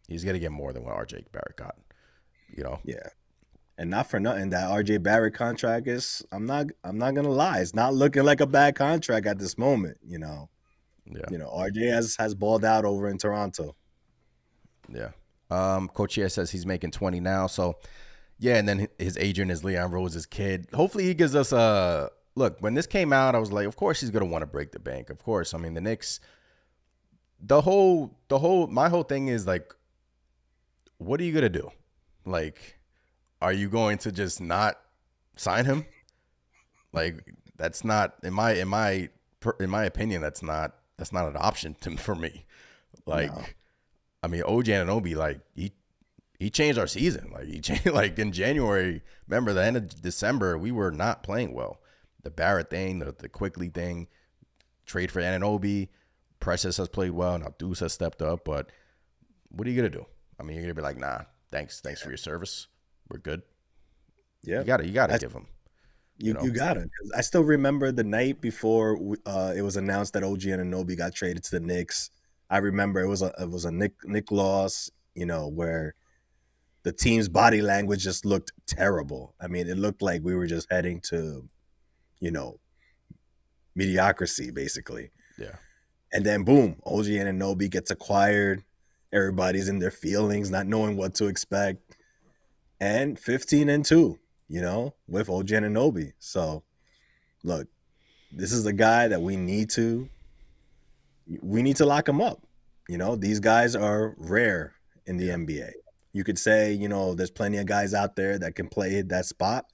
He's gonna get more than what RJ Barrett got. You know. Yeah. And not for nothing, that RJ Barrett contract is, I'm not gonna lie, it's not looking like a bad contract at this moment, you know. Yeah. You know, RJ has balled out over in Toronto. Yeah. Coach here says he's making 20 now. So yeah, and then his agent is Leon Rose's kid. Hopefully he gives us a look. When this came out, I was like, of course he's gonna want to break the bank. Of course. I mean, the Knicks, my whole thing is like, what are you gonna do? Like, are you going to just not sign him? Like, that's not in my opinion. That's not an option for me. Like, no. I mean, OG Anunoby, like he changed our season. Like he changed. Like in January, remember the end of December, we were not playing well. The Barrett thing, the Quickly thing, trade for Anunoby. Precious has played well. Now Deuce has stepped up. But what are you gonna do? I mean, you're gonna be like, nah, thanks for your service. We're good. Yeah, you gotta give him. You gotta. I still remember the night before it was announced that OG Anunoby got traded to the Knicks. I remember it was a Nick loss, you know, where the team's body language just looked terrible. I mean, it looked like we were just heading to, you know, mediocrity basically. Yeah. And then boom, OG Anunoby gets acquired. Everybody's in their feelings, not knowing what to expect. And 15-2, you know, with OG Anunoby. So, look, this is the guy that we need to lock him up. You know, these guys are rare in the NBA. You could say, you know, there's plenty of guys out there that can play that spot,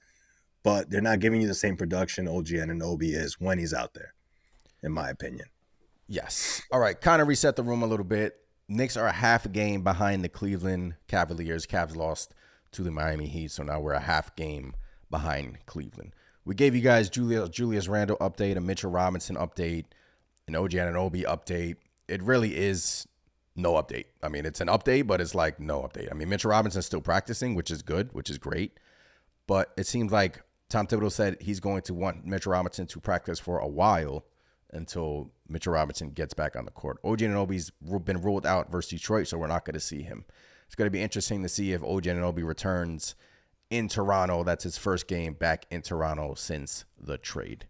but they're not giving you the same production OG Anunoby is when he's out there, in my opinion. Yes. All right, kind of reset the room a little bit. Knicks are a half a game behind the Cleveland Cavaliers. Cavs lost to the Miami Heat, so now we're a half game behind Cleveland. We gave you guys Julius Randle update, a Mitchell Robinson update, an OG Anunoby update. It really is no update. I mean, it's an update, but it's like no update. I mean, Mitchell Robinson's still practicing, which is good, which is great. But it seems like Tom Thibodeau said he's going to want Mitchell Robinson to practice for a while until Mitchell Robinson gets back on the court. OG Anunoby's been ruled out versus Detroit, so we're not going to see him. It's going to be interesting to see if OG Anunoby returns in Toronto. That's his first game back in Toronto since the trade.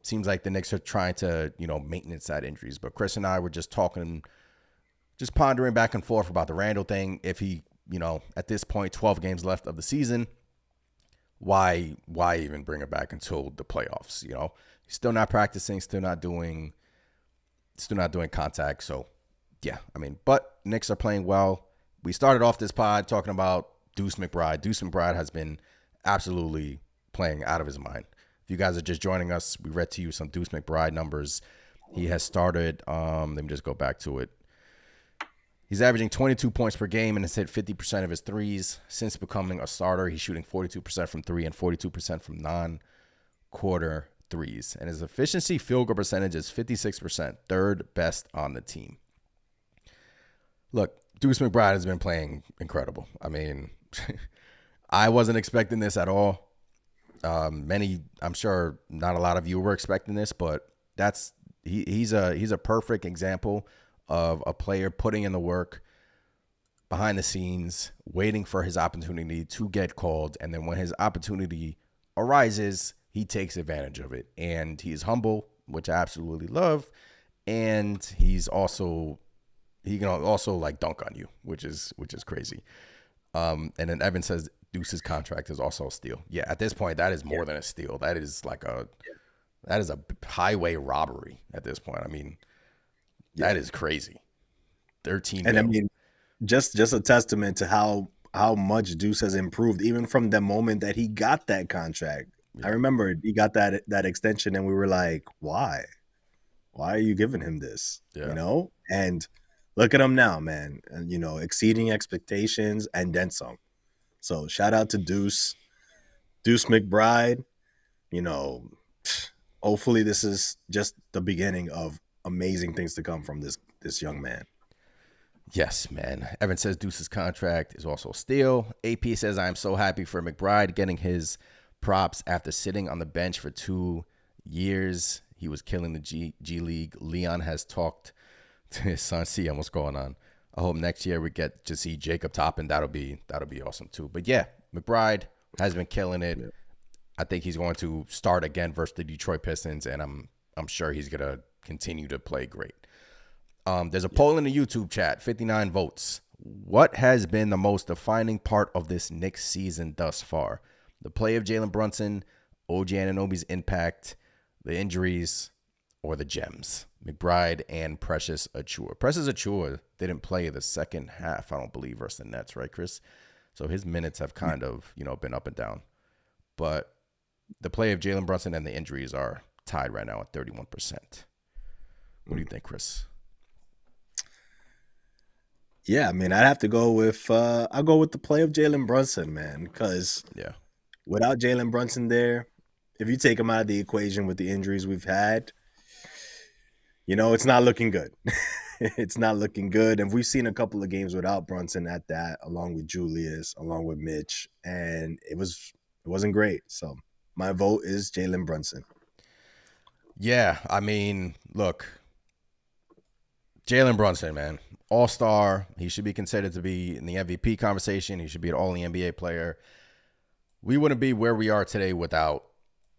Seems like the Knicks are trying to, you know, maintenance that injuries. But Chris and I were just talking, just pondering back and forth about the Randle thing. If he, you know, at this point, 12 games left of the season, why even bring it back until the playoffs? You know, he's still not practicing, still not doing contact. So, yeah, I mean, but Knicks are playing well. We started off this pod talking about Deuce McBride. Deuce McBride has been absolutely playing out of his mind. If you guys are just joining us, we read to you some Deuce McBride numbers. He has started, let me just go back to it. He's averaging 22 points per game and has hit 50% of his threes. Since becoming a starter, he's shooting 42% from three and 42% from non-quarter threes. And his efficiency field goal percentage is 56%, third best on the team. Look, Deuce McBride has been playing incredible. I mean, I wasn't expecting this at all. I'm sure not a lot of you were expecting this, but he's a perfect example of a player putting in the work behind the scenes, waiting for his opportunity to get called, and then when his opportunity arises, he takes advantage of it. And he's humble, which I absolutely love, and he can also like dunk on you, which is crazy. And then Evan says Deuce's contract is also a steal. Yeah, at this point, that is more than a steal. That is that is a highway robbery at this point. I mean, that is crazy. 13 And mil. I mean, just a testament to how much Deuce has improved, even from the moment that he got that contract. I remember he got that extension, and we were like, why? Why are you giving him this? Yeah. And look at him now, man. And, exceeding expectations and then some. So shout out to Deuce McBride. You know, hopefully this is just the beginning of amazing things to come from this young man. Yes, man. Evan says Deuce's contract is also a steal. AP says, I am so happy for McBride getting his props after sitting on the bench for 2 years. He was killing the G League. Leon has talked to his son. See what's going on. I hope next year we get to see Jacob Toppin. That'll be awesome too. But yeah, McBride has been killing it. Yeah. I think he's going to start again versus the Detroit Pistons, and I'm sure he's gonna continue to play great. There's a poll in the YouTube chat, 59 votes. What has been the most defining part of this Knicks season thus far? The play of Jalen Brunson, OG Anunoby's impact, the injuries, or the gems? McBride and Precious Achiuwa. Precious Achiuwa didn't play the second half, I don't believe, versus the Nets, right, Chris? So his minutes have kind of, been up and down. But the play of Jalen Brunson and the injuries are tied right now at 31%. What do you think, Chris? Yeah, I mean, I'd have to go with I'll go with the play of Jalen Brunson, man, because without Jalen Brunson there, if you take him out of the equation with the injuries we've had, it's not looking good. It's not looking good. And we've seen a couple of games without Brunson at that, along with Julius, along with Mitch, and it wasn't great. So my vote is Jalen Brunson. Yeah, I mean, look, Jalen Brunson, man. All-star. He should be considered to be in the MVP conversation. He should be an all-NBA player. We wouldn't be where we are today without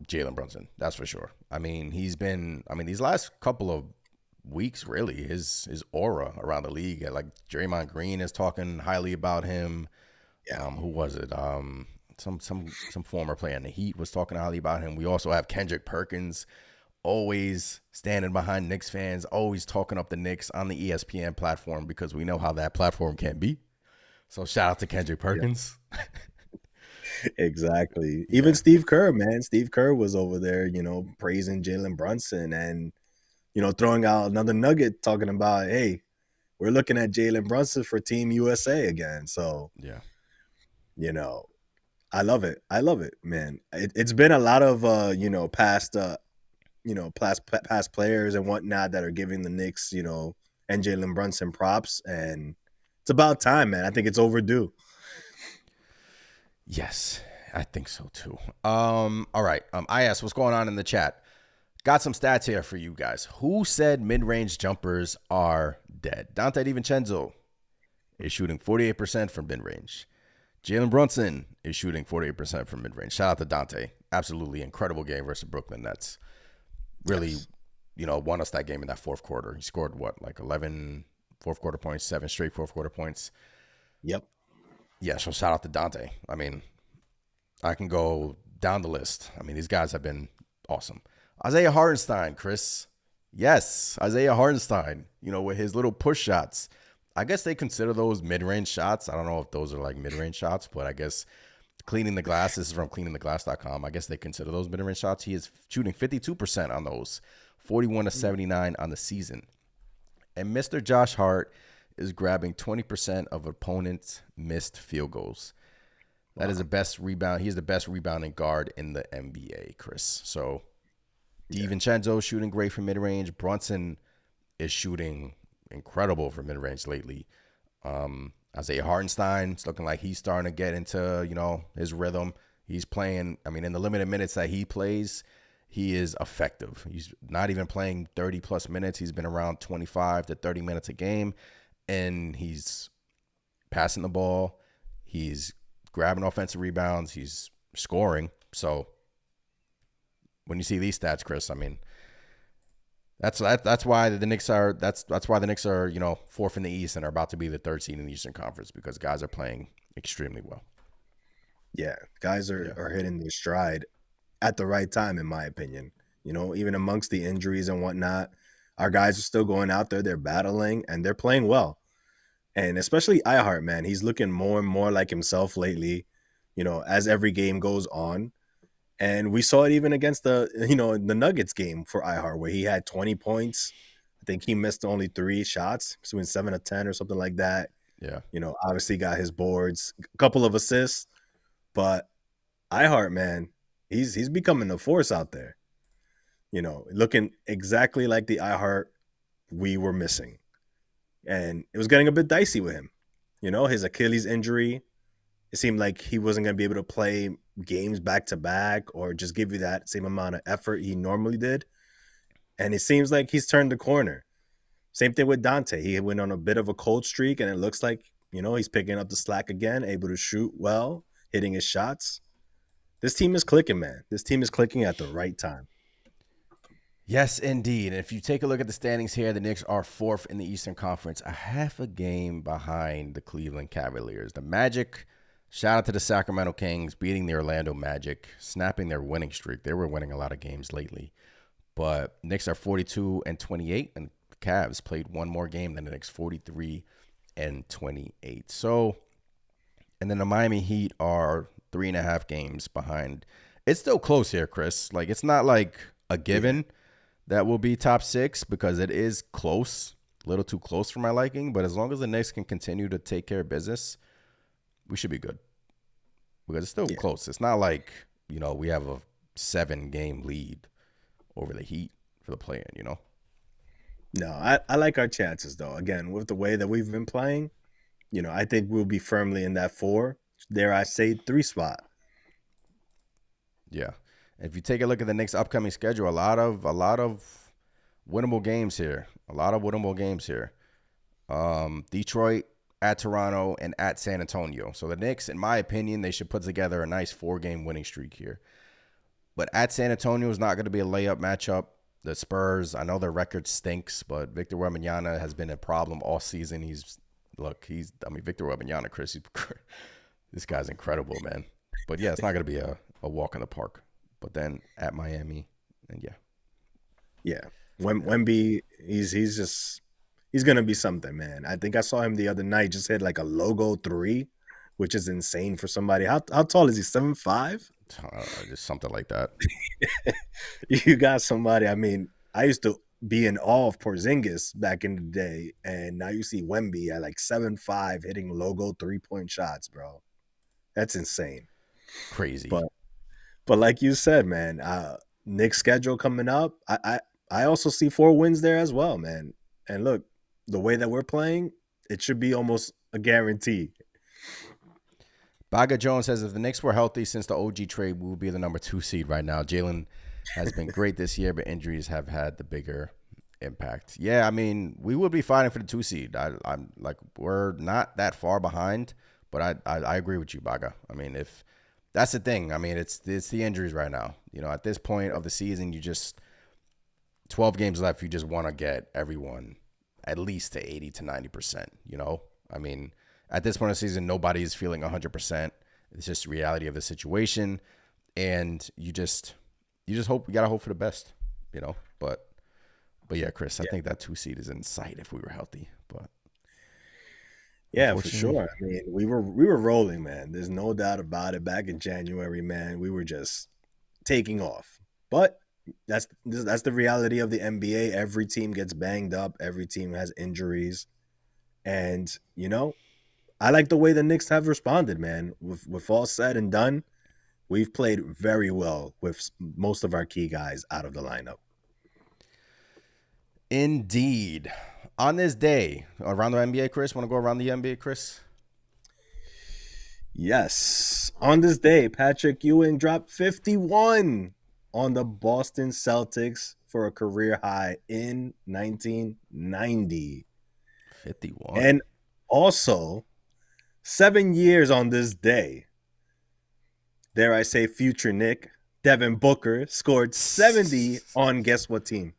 Jalen Brunson. That's for sure. I mean, these last couple of weeks, really, his aura around the league, like Draymond Green is talking highly about him. Yeah. Who was it? Some former player in the Heat was talking highly about him. We also have Kendrick Perkins, always standing behind Knicks fans, always talking up the Knicks on the ESPN platform, because we know how that platform can be. So shout out to Kendrick Perkins. Yeah. Exactly. Yeah. Even Steve Kerr, man. Steve Kerr was over there, praising Jalen Brunson and, throwing out another nugget talking about, hey, we're looking at Jalen Brunson for Team USA again. So, yeah, I love it. I love it, man. It's been a lot of, past players and whatnot that are giving the Knicks, and Jalen Brunson props, and it's about time, man. I think it's overdue. Yes, I think so too. All right. I asked what's going on in the chat. Got some stats here for you guys. Who said mid-range jumpers are dead? Dante DiVincenzo is shooting 48% from mid-range. Jalen Brunson is shooting 48% from mid-range. Shout out to Dante. Absolutely incredible game versus Brooklyn Nets. Really, won us that game in that fourth quarter. He scored, 11 fourth quarter points, 7 straight fourth quarter points. Yep. Yeah, so shout out to Dante. I mean, I can go down the list. I mean, these guys have been awesome. Isaiah Hartenstein, Chris. Yes, Isaiah Hartenstein, with his little push shots. I guess they consider those mid-range shots. I don't know if those are like mid-range shots, but I guess cleaning the glass, this is from cleaningtheglass.com. I guess they consider those mid-range shots. He is shooting 52% on those, 41-79 on the season. And Mr. Josh Hart is grabbing 20% of opponents' missed field goals. That is the best rebound. He's the best rebounding guard in the NBA, Chris. So DiVincenzo shooting great from mid-range. Brunson is shooting incredible for mid-range lately. Isaiah Hartenstein, it's looking like he's starting to get into, his rhythm. He's playing, in the limited minutes that he plays, he is effective. He's not even playing 30-plus minutes. He's been around 25 to 30 minutes a game, and he's passing the ball. He's grabbing offensive rebounds. He's scoring. So when you see these stats, Chris, that's why the Knicks are fourth in the East and are about to be the third seed in the Eastern Conference, because guys are playing extremely well. Yeah, guys are hitting their stride at the right time, in my opinion. Even amongst the injuries and whatnot, our guys are still going out there. They're battling and they're playing well. And especially iHeart, man, he's looking more and more like himself lately, as every game goes on. And we saw it even against the Nuggets game for iHeart, where he had 20 points. I think he missed only 3 shots, between 7 to 10 or something like that. Yeah. Obviously got his boards, a couple of assists, but iHeart, man, he's becoming a force out there. Looking exactly like the iHeart we were missing. And it was getting a bit dicey with him. His Achilles injury, it seemed like he wasn't going to be able to play games back to back or just give you that same amount of effort he normally did. And it seems like he's turned the corner. Same thing with Dante. He went on a bit of a cold streak, and it looks like, he's picking up the slack again, able to shoot well, hitting his shots. This team is clicking, man. This team is clicking at the right time. Yes, indeed. And if you take a look at the standings here, the Knicks are 4th in the Eastern Conference, a half a game behind the Cleveland Cavaliers. The Magic, shout out to the Sacramento Kings, beating the Orlando Magic, snapping their winning streak. They were winning a lot of games lately. But Knicks are 42-28, and the Cavs played one more game than the Knicks, 43-28. So, and then the Miami Heat are 3.5 games behind. It's still close here, Chris. Like, it's not like a given that will be top 6, because it is close, a little too close for my liking. But as long as the Knicks can continue to take care of business, we should be good, because it's still close. It's not like, we have a 7-game lead over the Heat for the play-in, No, I like our chances, though. Again, with the way that we've been playing, I think we'll be firmly in that 4, dare I say 3 spot. Yeah. If you take a look at the Knicks' upcoming schedule, a lot of winnable games here. Detroit, at Toronto, and at San Antonio. So the Knicks, in my opinion, they should put together a nice 4-game winning streak here. But at San Antonio is not going to be a layup matchup. The Spurs, I know their record stinks, but Victor Wembanyama has been a problem all season. Victor Wembanyama, Chris, this guy's incredible, man. But yeah, it's not going to be a walk in the park. But then at Miami, and Wemby, he's gonna be something, man. I think I saw him the other night, just hit like a logo 3, which is insane for somebody. How tall is he? 7'5"? Just something like that. You got somebody. I mean, I used to be in awe of Porzingis back in the day, and now you see Wemby at like 7'5" hitting logo 3-point shots, bro. That's insane. Crazy. But like you said, man, Knicks schedule coming up. I also see 4 wins there as well, man. And look, the way that we're playing, it should be almost a guarantee. Baga Jones says, if the Knicks were healthy since the OG trade, we would be the number 2 seed right now. Jalen has been great this year, but injuries have had the bigger impact. Yeah, I mean, we would be fighting for the 2 seed. I'm like, we're not that far behind, but I agree with you, Baga. I mean, if that's the thing. I mean, it's the injuries right now. At this point of the season, 12 games left, you just want to get everyone at least to 80 to 90%, I mean, at this point of the season, nobody is feeling 100%. It's just the reality of the situation. And you just hope, you got to hope for the best, but yeah, Chris, I think that 2 seed is in sight if we were healthy, but. Yeah, for sure. I mean, we were rolling, man. There's no doubt about it. Back in January, man, we were just taking off. But that's the reality of the NBA. Every team gets banged up. Every team has injuries. And, I like the way the Knicks have responded, man. With all said and done, we've played very well with most of our key guys out of the lineup. Indeed. On this day, around the NBA, Chris, want to go around the NBA, Chris? Yes. On this day, Patrick Ewing dropped 51 on the Boston Celtics for a career high in 1990. 51. And also, 7 years on this day, dare I say future Nick, Devin Booker scored 70 on guess what team?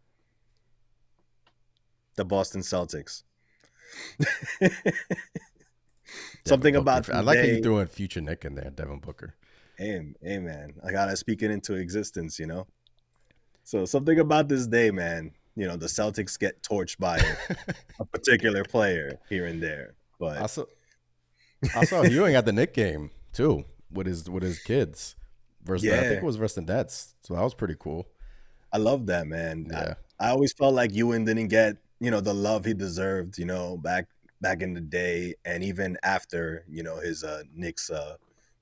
The Boston Celtics. Something about I like how you threw in future Nick in there, Devin Booker. Hey, man, I gotta speak it into existence, So something about this day, man. The Celtics get torched by a particular player here and there. But I saw Ewing at the Knick game too with his kids. versus I think it was versus the Nets. So that was pretty cool. I love that, man. Yeah. I always felt like Ewing didn't get, the love he deserved, back in the day and even after, his Knicks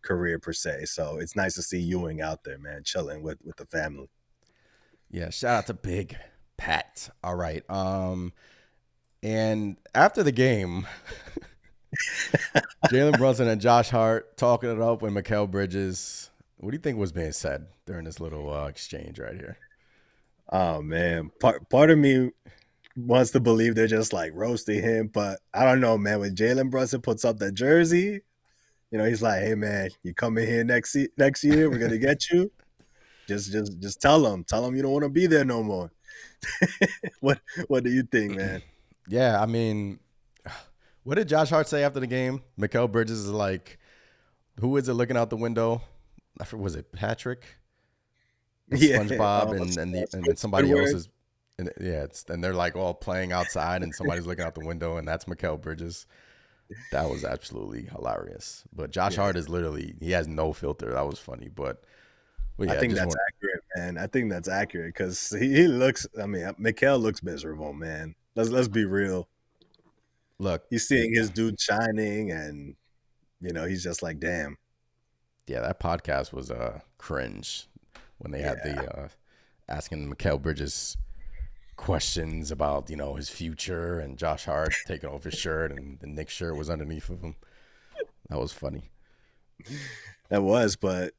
career per se. So it's nice to see Ewing out there, man, chilling with the family. Yeah, shout out to Big Pat. All right. And after the game, Jalen Brunson and Josh Hart talking it up with Mikal Bridges. What do you think was being said during this little exchange right here? Oh man, part of me wants to believe they're just like roasting him, but I don't know, man. When Jalen Brunson puts up that jersey, he's like, "Hey man, you coming here next year? We're gonna get you." Just tell him you don't want to be there no more. What do you think, man? Yeah, I mean, what did Josh Hart say after the game? Mikal Bridges is like, who is it looking out the window? Was it Patrick? SpongeBob and then somebody else is, and they're like all playing outside and somebody's looking out the window and that's Mikal Bridges. That was absolutely hilarious. But Josh Hart is literally, he has no filter. That was funny, but yeah, I think that's accurate, man. I think that's accurate because he looks. I mean, Mikal looks miserable, man. Let's be real. Look, he's seeing his dude shining, and he's just like, damn. Yeah, that podcast was cringe when they had the asking Mikal Bridges questions about his future and Josh Hart taking off his shirt and the Knicks shirt was underneath of him. That was funny. That was, but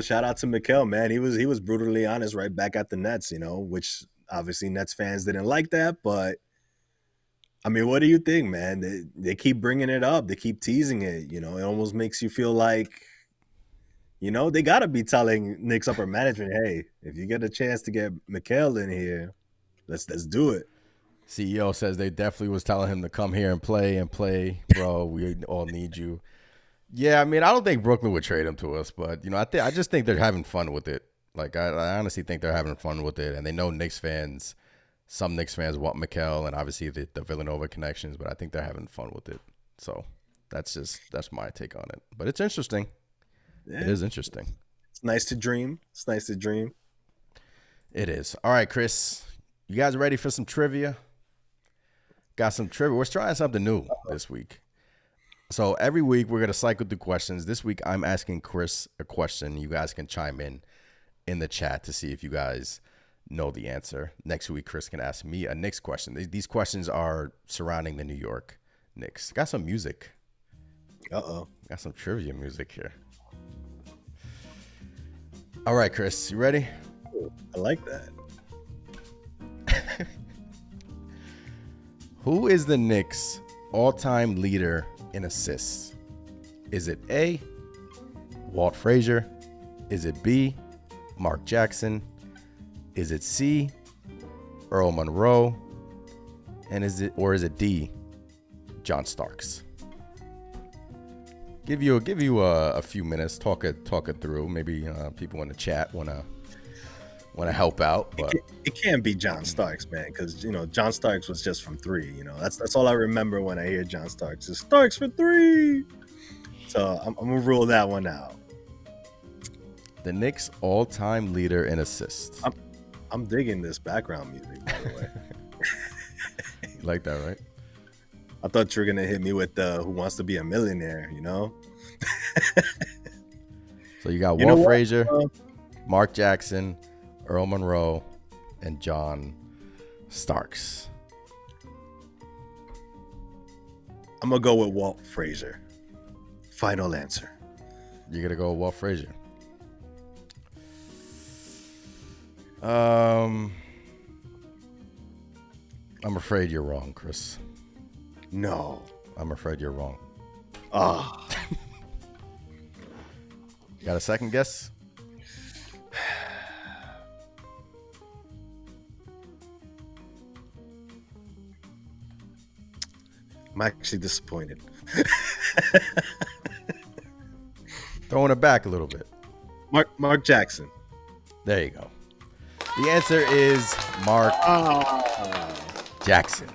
shout out to Mikal, man. He was brutally honest right back at the Nets, which obviously Nets fans didn't like that, but I mean, what do you think, man? They keep bringing it up. They keep teasing it. It almost makes you feel like, they got to be telling Knicks upper management, hey, if you get a chance to get Mikal in here, let's do it. CEO says they definitely was telling him to come here and play, bro. We all need you. Yeah, I mean, I don't think Brooklyn would trade him to us, but I just think they're having fun with it. Like, I honestly think they're having fun with it, and they know some Knicks fans want Mikal, and obviously the Villanova connections, but I think they're having fun with it. So that's my take on it. But it's interesting. Yeah. It is interesting. It's nice to dream. It is. All right, Chris, you guys ready for some trivia? Got some trivia. We're trying something new this week. So every week we're going to cycle through questions. This week I'm asking Chris a question. You guys can chime in the chat to see if you guys know the answer. Next week, Chris can ask me a Knicks question. These questions are surrounding the New York Knicks. Got some music. Uh-oh. Got some trivia music here. All right, Chris, you ready? I like that. Who is the Knicks' all-time leader in assists? Is it A, Walt Frazier? Is it B, Mark Jackson? Is it C, Earl Monroe? And is it D, John Starks? Give you a few minutes. Talk it through. Maybe people in the chat want to help out. But it can't be John Starks, man, because John Starks was just from 3. That's all I remember when I hear John Starks is Starks for 3. So I'm gonna rule that one out. The Knicks' all-time leader in assists. I'm digging this background music, by the way. You like that, right? I thought you were gonna hit me with Who Wants to Be a Millionaire, So you got Walt Frazier, Mark Jackson, Earl Monroe, and John Starks. I'm gonna go with Walt Frazier. Final answer. You're gonna go with Walt Frazier. I'm afraid you're wrong, Chris. No. I'm afraid you're wrong. Oh. Got a second guess? I'm actually disappointed. Throwing it back a little bit. Mark Jackson. There you go. The answer is Mark Jackson,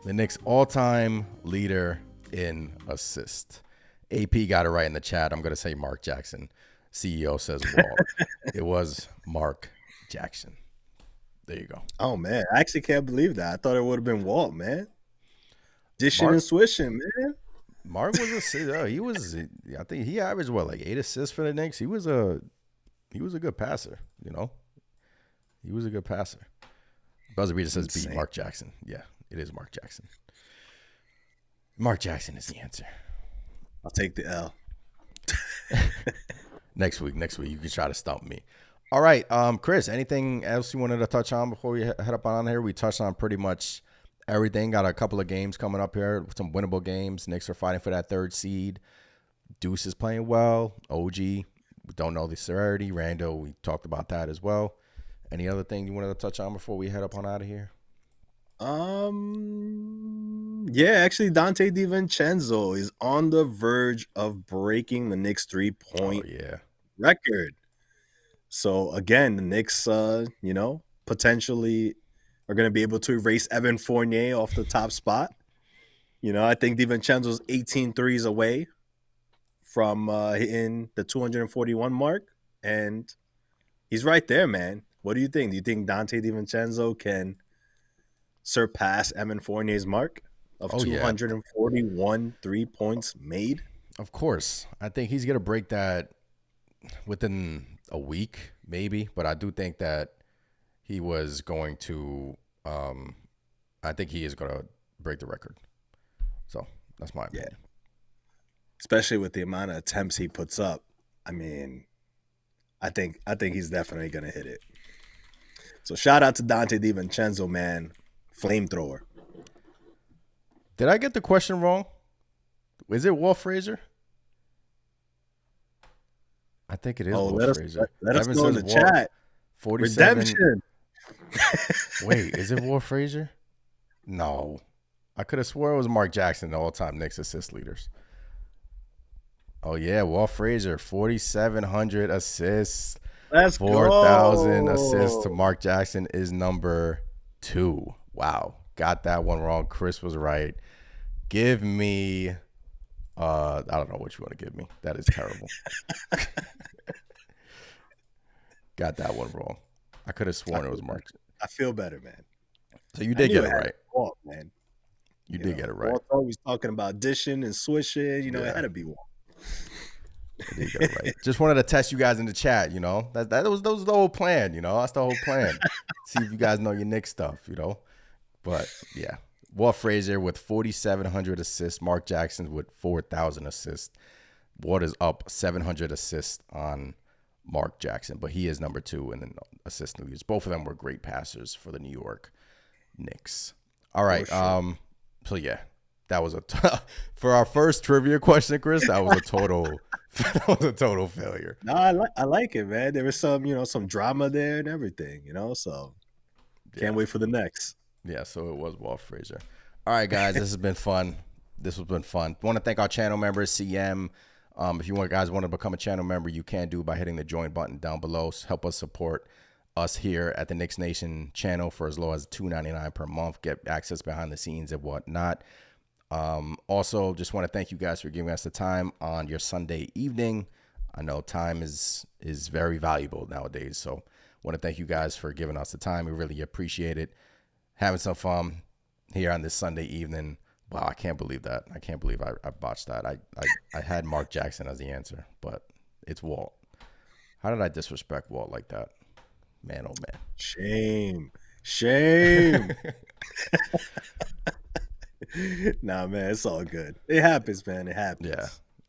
the Knicks' all-time leader in assists. AP got it right in the chat. I'm going to say Mark Jackson. CEO says Walt. It was Mark Jackson. There you go. Oh man, I actually can't believe that. I thought it would have been Walt, man. Dishing Mark- and swishing, man. Mark was he was. I think he averaged what, like 8 assists for the Knicks. He was a good passer. You know, he was a good passer. Buzzer beater says beat Insane. Mark Jackson. Yeah, it is Mark Jackson. Mark Jackson is the answer. I'll take the L. Next week, you can try to stump me. All right, Chris, anything else you wanted to touch on before we head up on here? We touched on pretty much everything. Got a couple of games coming up here, some winnable games. Knicks are fighting for that 3rd seed. Deuce is playing well. OG, we don't know the severity. Rando, we talked about that as well. Any other thing you wanted to touch on before we head up on out of here? Yeah, actually, Dante DiVincenzo is on the verge of breaking the Knicks 3-point record. So again, the Knicks, potentially are going to be able to erase Evan Fournier off the top spot. I think DiVincenzo's 18 threes away from hitting the 241 mark, and he's right there, man. What do you think? Do you think Dante DiVincenzo can surpass Evan Fournier's mark of 241 3 points made? Of course. I think he's going to break that within a week, maybe. But I do think that he was going to I think he is going to break the record. So that's my opinion. Especially with the amount of attempts he puts up. I mean, I think he's definitely going to hit it. So shout out to Dante DiVincenzo, man. Flamethrower. Did I get the question wrong? Is it Walt Frazier? I think it is Walt Frazier. Let us Evan know in the says chat. 47. Redemption. Wait, is it Walt Frazier? No. I could have swore it was Mark Jackson, the all-time Knicks assist leaders. Oh, yeah, Walt Frazier, 4,700 assists. Let's 4,000 go. assists to Mark Jackson is number 2. Wow. Got that one wrong. Chris was right. Give me, I don't know what you want to give me. That is terrible. Got that one wrong. I could have sworn it was Mark. I feel better, man. So you did get it right. Walt, man. You did get it right. Walt's always talking about dishing and swishing. It had to be Walt. You did get it right. Just wanted to test you guys in the chat, That was the whole plan, That's the whole plan. See if you guys know your Knicks stuff, But, yeah. Walt Frazier with 4,700 assists. Mark Jackson with 4,000 assists. Walt is up 700 assists on Mark Jackson, but he is number 2 in the assist leaders. Both of them were great passers for the New York Knicks. All right. Sure. So, yeah. That was for our first trivia question, Chris. That was a total failure. No, I like it, man. There was some, some drama there and everything, So can't wait for the next. Yeah, so it was Walt Frazier. All right, guys, this has been fun. Want to thank our channel members, CM. If you guys want to become a channel member, you can do by hitting the join button down below. Help us support us here at the Knicks Nation channel for as low as $2.99 per month. Get access behind the scenes and whatnot. Also, just want to thank you guys for giving us the time on your Sunday evening. I know time is very valuable nowadays, so want to thank you guys for giving us the time. We really appreciate it. Having some fun here on this Sunday evening. Wow, I can't believe that. I can't believe I botched that. I had Mark Jackson as the answer, but it's Walt. How did I disrespect Walt like that? Man, oh man. Shame. Nah, man, it's all good. It happens, man. It happens. Yeah,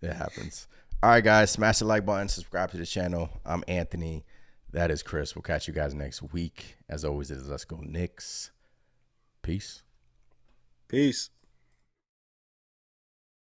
it happens. All right, guys, smash the like button, subscribe to the channel. I'm Anthony. That is Chris. We'll catch you guys next week. As always, it is Let's Go Knicks. Peace. Peace.